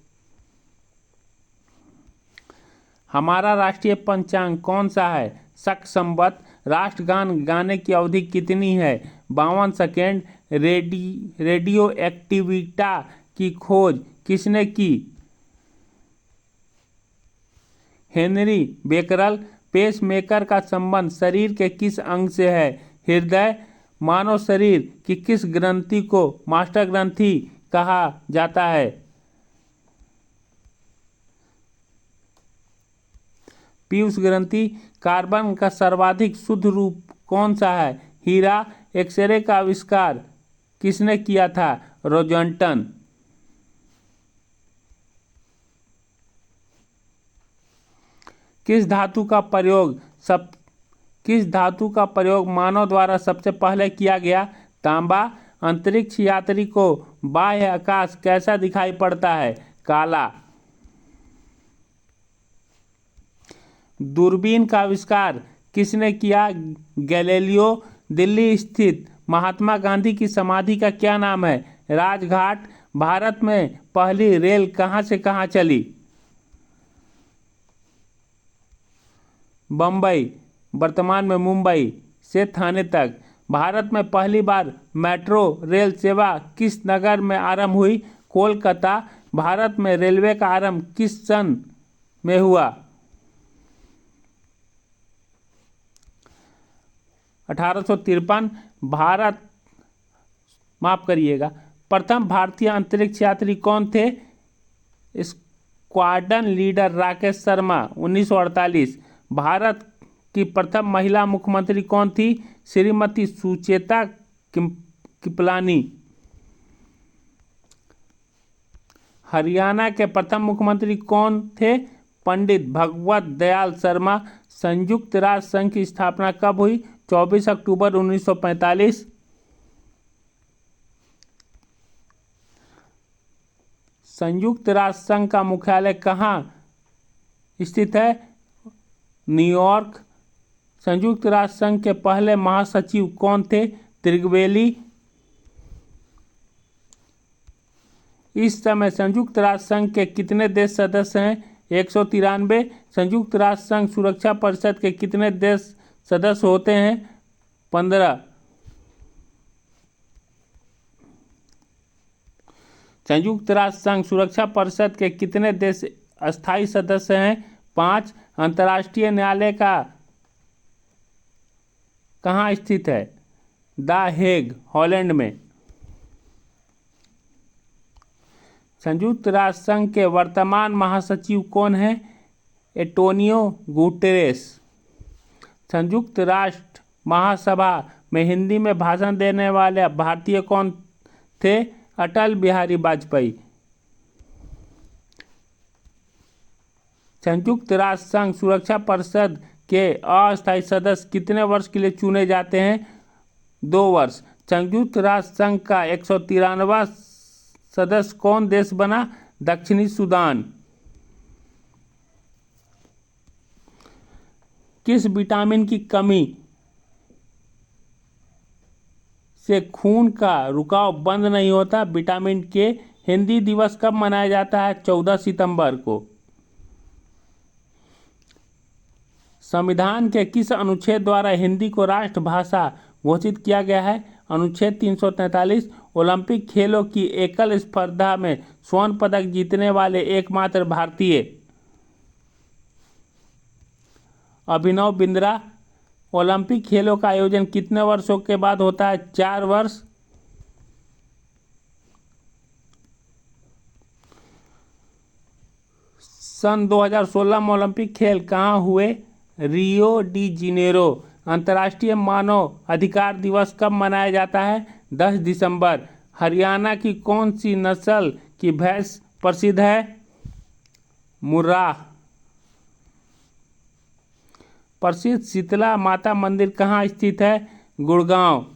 हमारा राष्ट्रीय पंचांग कौन सा है? शक संवत। राष्ट्रगान गाने की अवधि कितनी है? 52 सेकेंड। रेडियो एक्टिविटा की खोज किसने की? Henry Becquerel. पेसमेकर का संबंध शरीर के किस अंग से है? हृदय। मानव शरीर की किस ग्रंथि को मास्टर ग्रंथि कहा जाता है? पीयूष ग्रंथि। कार्बन का सर्वाधिक शुद्ध रूप कौन सा है? हीरा। एक्सरे का आविष्कार किसने किया था? रोजंटन। किस धातु का प्रयोग मानव द्वारा सबसे पहले किया गया? तांबा। अंतरिक्ष यात्री को बाह्य आकाश कैसा दिखाई पड़ता है? काला। दूरबीन का आविष्कार किसने किया? गैलीलियो। दिल्ली स्थित महात्मा गांधी की समाधि का क्या नाम है? राजघाट। भारत में पहली रेल कहां से कहां चली? बम्बई, वर्तमान में मुंबई से थाने तक। भारत में पहली बार मेट्रो रेल सेवा किस नगर में आरंभ हुई? कोलकाता। भारत में रेलवे का आरंभ किस सन में हुआ? 1853। प्रथम भारतीय अंतरिक्ष यात्री कौन थे? Squadron leader Rakesh Sharma. 1948। भारत की प्रथम महिला मुख्यमंत्री कौन थी? श्रीमती सुचेता कृपलानी। हरियाणा के प्रथम मुख्यमंत्री कौन थे? पंडित भगवत दयाल शर्मा। संयुक्त राष्ट्र संघ की स्थापना कब हुई? 24 अक्टूबर 1945। संयुक्त राष्ट्र संघ का मुख्यालय कहाँ स्थित है? न्यूयॉर्क। संयुक्त राष्ट्र संघ के पहले महासचिव कौन थे? त्रिगवेली। इस समय संयुक्त राष्ट्र संघ के कितने देश सदस्य हैं? 193। संयुक्त राष्ट्र संघ सुरक्षा परिषद के कितने देश सदस्य होते हैं? 15। संयुक्त राष्ट्र संघ सुरक्षा परिषद के कितने देश अस्थायी सदस्य हैं? 5। अंतर्राष्ट्रीय न्यायालय का कहाँ स्थित है? द हेग, हॉलैंड में। संयुक्त राष्ट्र संघ के वर्तमान महासचिव कौन हैं? Antonio Guterres. संयुक्त राष्ट्र महासभा में हिंदी में भाषण देने वाले भारतीय कौन थे? अटल बिहारी वाजपेयी। संयुक्त राष्ट्र संघ सुरक्षा परिषद के अस्थायी सदस्य कितने वर्ष के लिए चुने जाते हैं? 2 वर्ष। संयुक्त राष्ट्र संघ का 193वां सदस्य कौन देश बना? दक्षिणी सूडान। किस विटामिन की कमी से खून का रुकाव बंद नहीं होता? विटामिन के। हिंदी दिवस कब मनाया जाता है? 14 सितंबर को। संविधान के किस अनुच्छेद द्वारा हिंदी को राष्ट्रभाषा घोषित किया गया है? अनुच्छेद 343। ओलंपिक खेलों की एकल स्पर्धा में स्वर्ण पदक जीतने वाले एकमात्र भारतीय? अभिनव बिंद्रा। ओलंपिक खेलों का आयोजन कितने वर्षों के बाद होता है? 4 वर्ष। सन 2016 में ओलंपिक खेल कहाँ हुए? Rio de Janeiro. अंतर्राष्ट्रीय मानव अधिकार दिवस कब मनाया जाता है? 10 दिसंबर। हरियाणा की कौन सी नस्ल की भैंस प्रसिद्ध है? मुर्राह। प्रसिद्ध शीतला माता मंदिर कहाँ स्थित है? गुड़गांव।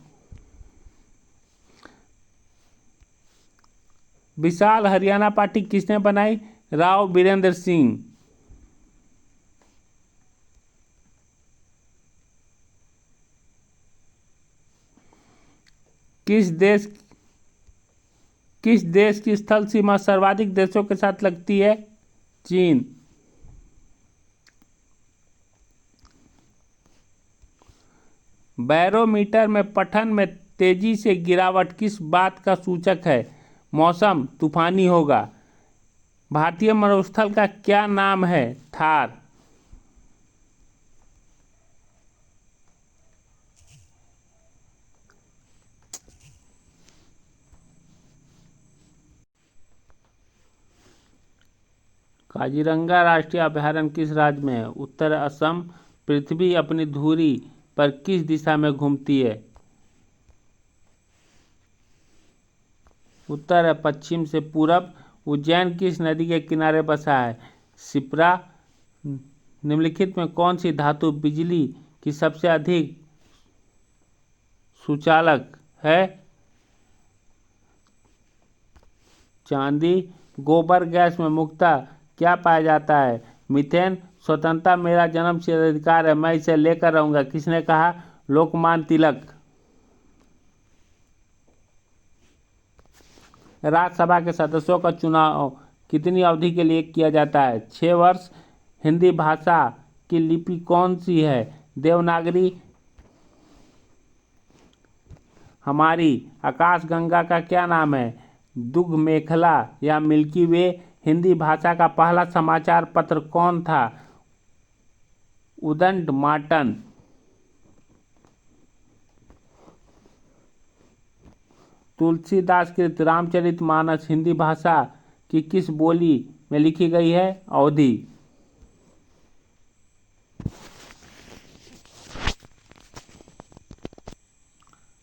विशाल हरियाणा पार्टी किसने बनाई? राव बीरेंद्र सिंह। किस देश की स्थल सीमा सर्वाधिक देशों के साथ लगती है? चीन। बैरोमीटर में पठन में तेजी से गिरावट किस बात का सूचक है? मौसम तूफानी होगा। भारतीय मरुस्थल का क्या नाम है? थार। काजीरंगा राष्ट्रीय अभयारण्य किस राज्य में है? उत्तर असम। पृथ्वी अपनी धुरी पर किस दिशा में घूमती है? उत्तर पश्चिम से पूरब। उज्जैन किस नदी के किनारे बसा है? शिप्रा। निम्नलिखित में कौन सी धातु बिजली की सबसे अधिक सुचालक है? चांदी। गोबर गैस में मुख्यतः क्या पाया जाता है? मीथेन। स्वतंत्रता मेरा जन्मसिद्ध अधिकार है, मैं इसे लेकर रहूंगा, किसने कहा? लोकमान्य तिलक। राज्यसभा के सदस्यों का चुनाव कितनी अवधि के लिए किया जाता है? 6 वर्ष। हिंदी भाषा की लिपि कौन सी है? देवनागरी। हमारी आकाशगंगा का क्या नाम है? दुग मेखला या मिल्की वे। हिंदी भाषा का पहला समाचार पत्र कौन था? उदंड मार्टन। तुलसीदास कृत रामचरितमानस हिंदी भाषा की किस बोली में लिखी गई है? अवधी।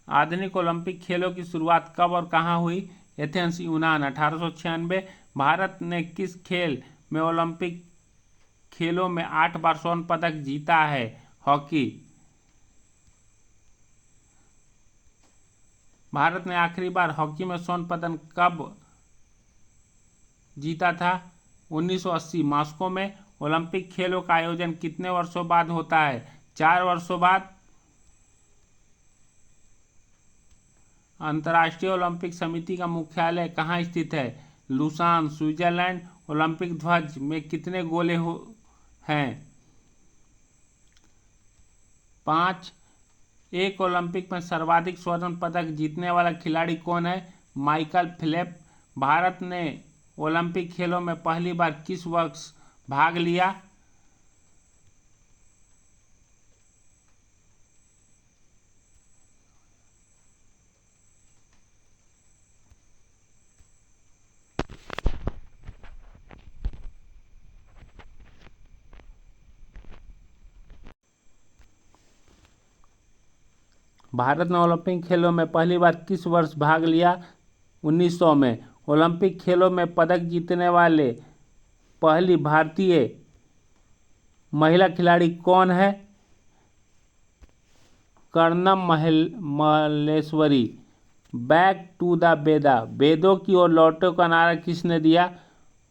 आधुनिक ओलंपिक खेलों की शुरुआत कब और कहाँ हुई? एथेंस, यूनान, 1896। भारत ने किस खेल में ओलंपिक खेलों में 8 बार स्वर्ण पदक जीता है? हॉकी। भारत ने आखिरी बार हॉकी में स्वर्ण पदक कब जीता था? 1980 मॉस्को में। ओलंपिक खेलों का आयोजन कितने वर्षों बाद होता है? 4 वर्षों बाद। अंतर्राष्ट्रीय ओलंपिक समिति का मुख्यालय कहाँ स्थित है? Lausanne, Switzerland. ओलंपिक ध्वज में कितने गोले हैं? 5। एक ओलंपिक में सर्वाधिक स्वर्ण पदक जीतने वाला खिलाड़ी कौन है? Michael Phelps. भारत ने ओलंपिक खेलों में पहली बार किस वर्ष भाग लिया? भारत ने ओलंपिक खेलों में पहली बार किस वर्ष भाग लिया? 1900 में। ओलंपिक खेलों में पदक जीतने वाले पहली भारतीय महिला खिलाड़ी कौन है? Karnam Malleswari. Back to the Veda, वेदों की ओर लौटो का नारा किसने दिया?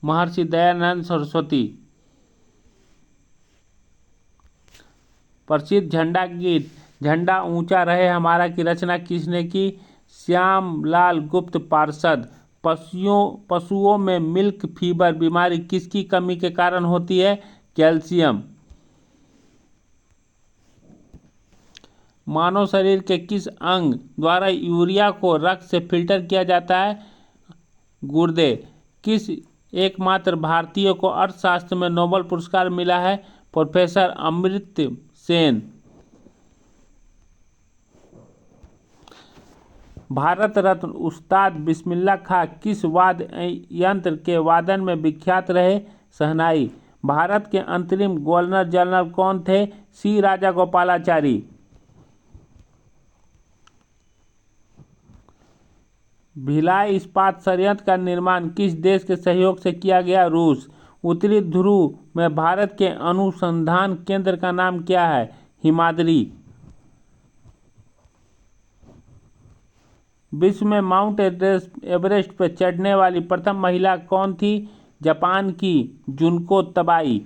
महर्षि दयानंद सरस्वती। प्रसिद्ध झंडा गीत झंडा ऊंचा रहे हमारा की रचना किसने की? श्यामलाल गुप्त पार्षद। पशुओं में मिल्क फीवर बीमारी किसकी कमी के कारण होती है? कैल्शियम। मानव शरीर के किस अंग द्वारा यूरिया को रक्त से फिल्टर किया जाता है? गुर्दे। किस एकमात्र भारतीय को अर्थशास्त्र में नोबेल पुरस्कार मिला है? प्रोफेसर अमर्त्य सेन। भारत रत्न उस्ताद बिस्मिल्लाह खां किस वाद्य यंत्र के वादन में विख्यात रहे? शहनाई। भारत के अंतरिम गवर्नर जनरल कौन थे? सी राजागोपालाचारी। भिलाई इस्पात संयंत्र का निर्माण किस देश के सहयोग से किया गया? रूस। उत्तरी ध्रुव में भारत के अनुसंधान केंद्र का नाम क्या है? हिमाद्री। विश्व में माउंट एवरेस्ट पर चढ़ने वाली प्रथम महिला कौन थी? जापान की जुनको तबाई।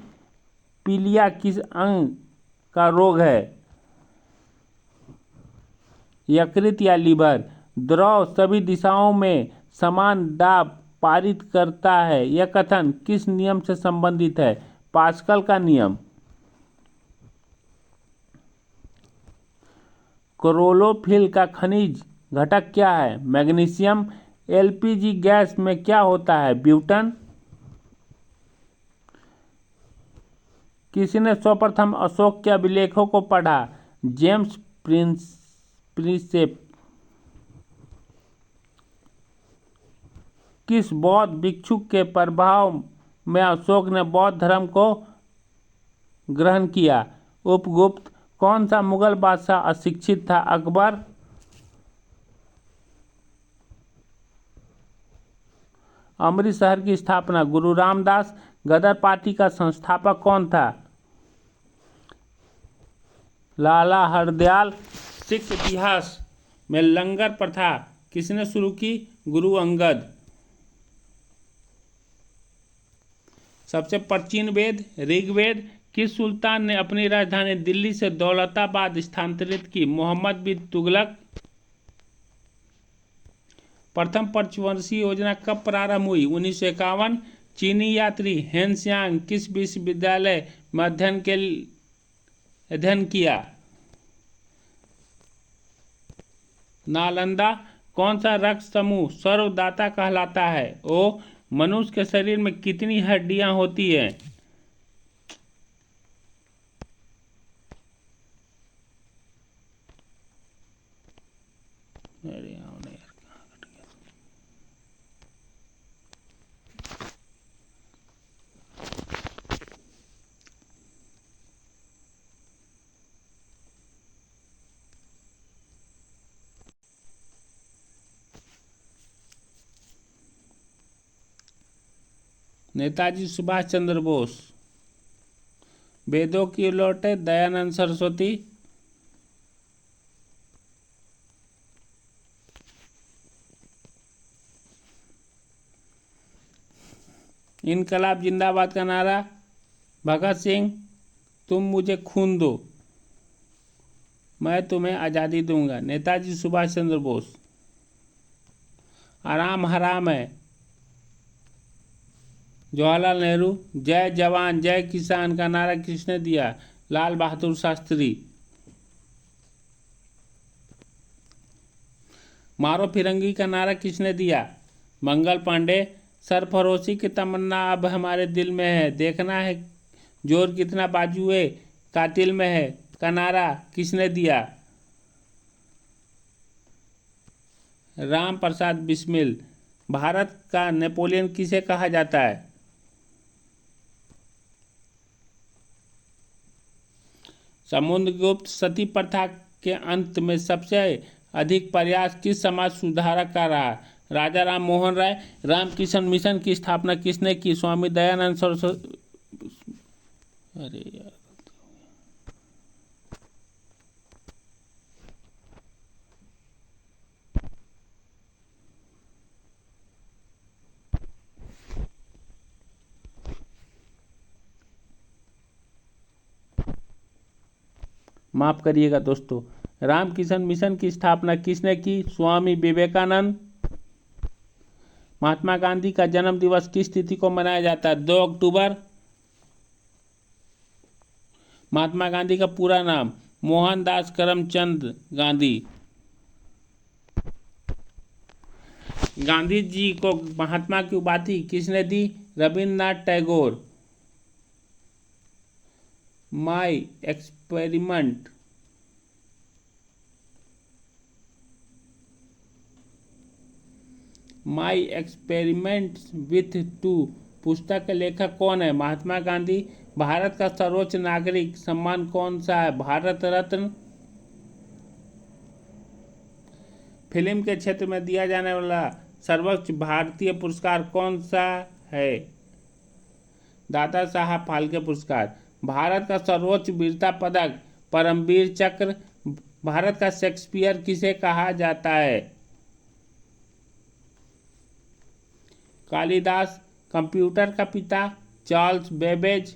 पीलिया किस अंग का रोग है? यकृत या लीवर। द्रव सभी दिशाओं में समान दाब पारित करता है, यह कथन किस नियम से संबंधित है? पास्कल का नियम। क्लोरोफिल का खनिज घटक क्या है? मैग्नीशियम। एलपीजी गैस में क्या होता है? ब्यूटन। किसने सर्वप्रथम अशोक के अभिलेखों को पढ़ा? James Prinsep. किस बौद्ध भिक्षु के प्रभाव में अशोक ने बौद्ध धर्म को ग्रहण किया? उपगुप्त। कौन सा मुगल बादशाह अशिक्षित था? अकबर। अमृतसर की स्थापना गुरु रामदास। गदर पार्टी का संस्थापक कौन था? लाला हरदयाल। सिख इतिहास में लंगर प्रथा किसने शुरू की? गुरु अंगद। सबसे प्राचीन वेद ऋग्वेद। किस सुल्तान ने अपनी राजधानी दिल्ली से दौलताबाद स्थानांतरित की? मोहम्मद बिन तुगलक। प्रथम पंचवर्षीय योजना कब प्रारंभ हुई? 1951। चीनी यात्री हेनसियांग किस विश्वविद्यालय में अध्ययन किया? नालंदा कौन सा रक्त समूह सर्वदाता कहलाता है? ओ मनुष्य के शरीर में कितनी हड्डियां होती हैं? अरे यार कहाँ कट गया? नेताजी सुभाष चंद्र बोस। वेदों की लौटे दयानंद सरस्वती। इनकलाब जिंदाबाद का नारा भगत सिंह। तुम मुझे खून दो, मैं तुम्हें आज़ादी दूंगा, नेताजी सुभाष चंद्र बोस। आराम हराम है, जवाहरलाल नेहरू। जय जवान जय किसान का नारा किसने दिया? लाल बहादुर शास्त्री। मारो फिरंगी का नारा किसने दिया? मंगल पांडे। सरफरोशी की तमन्ना अब हमारे दिल में है, देखना है जोर कितना बाजुए कातिल में है का नारा किसने दिया? राम प्रसाद बिस्मिल। भारत का नेपोलियन किसे कहा जाता है? समुद्रगुप्त। सती प्रथा के अंत में सबसे अधिक प्रयास किस समाज सुधारक का रहा? राजा राम मोहन राय। रामकृष्ण मिशन की स्थापना किसने की? स्वामी दयानंद सरस्वती। अरे यार माफ करिएगा दोस्तों। रामकृष्ण मिशन की स्थापना किसने की? स्वामी विवेकानंद। महात्मा गांधी का जन्म दिवस किस तिथि को मनाया जाता है? 2 अक्टूबर। महात्मा गांधी का पूरा नाम? मोहनदास करमचंद गांधी। गांधी जी को महात्मा की उपाधि किसने दी? Rabindranath Tagore. My experiment my experiments with to पुस्तक के लेखक कौन है? महात्मा गांधी। भारत का सर्वोच्च नागरिक सम्मान कौन सा है? भारत रत्न। फिल्म के क्षेत्र में दिया जाने वाला सर्वोच्च भारतीय पुरस्कार कौन सा है? दादा साहब फाल्के पुरस्कार। भारत का सर्वोच्च वीरता पदक परमवीर चक्र। भारत का शेक्सपियर किसे कहा जाता है? कालिदास। कंप्यूटर का पिता चार्ल्स बेबेज।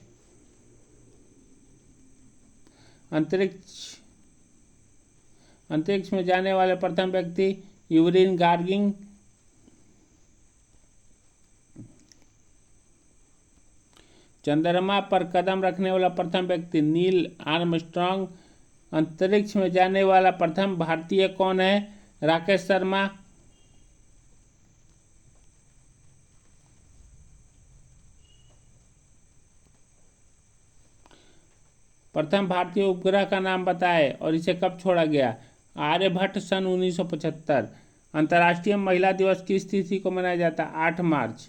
अंतरिक्ष में जाने वाले प्रथम व्यक्ति यूरिन गार्गिन। चंद्रमा पर कदम रखने वाला प्रथम व्यक्ति नील आर्मस्ट्रांग। अंतरिक्ष में जाने वाला प्रथम भारतीय कौन है? राकेश शर्मा। प्रथम भारतीय उपग्रह का नाम बताएं और इसे कब छोड़ा गया? आर्यभट्ट सन 1975। अंतर्राष्ट्रीय महिला दिवस किस तिथि को मनाया जाता है? 8 मार्च।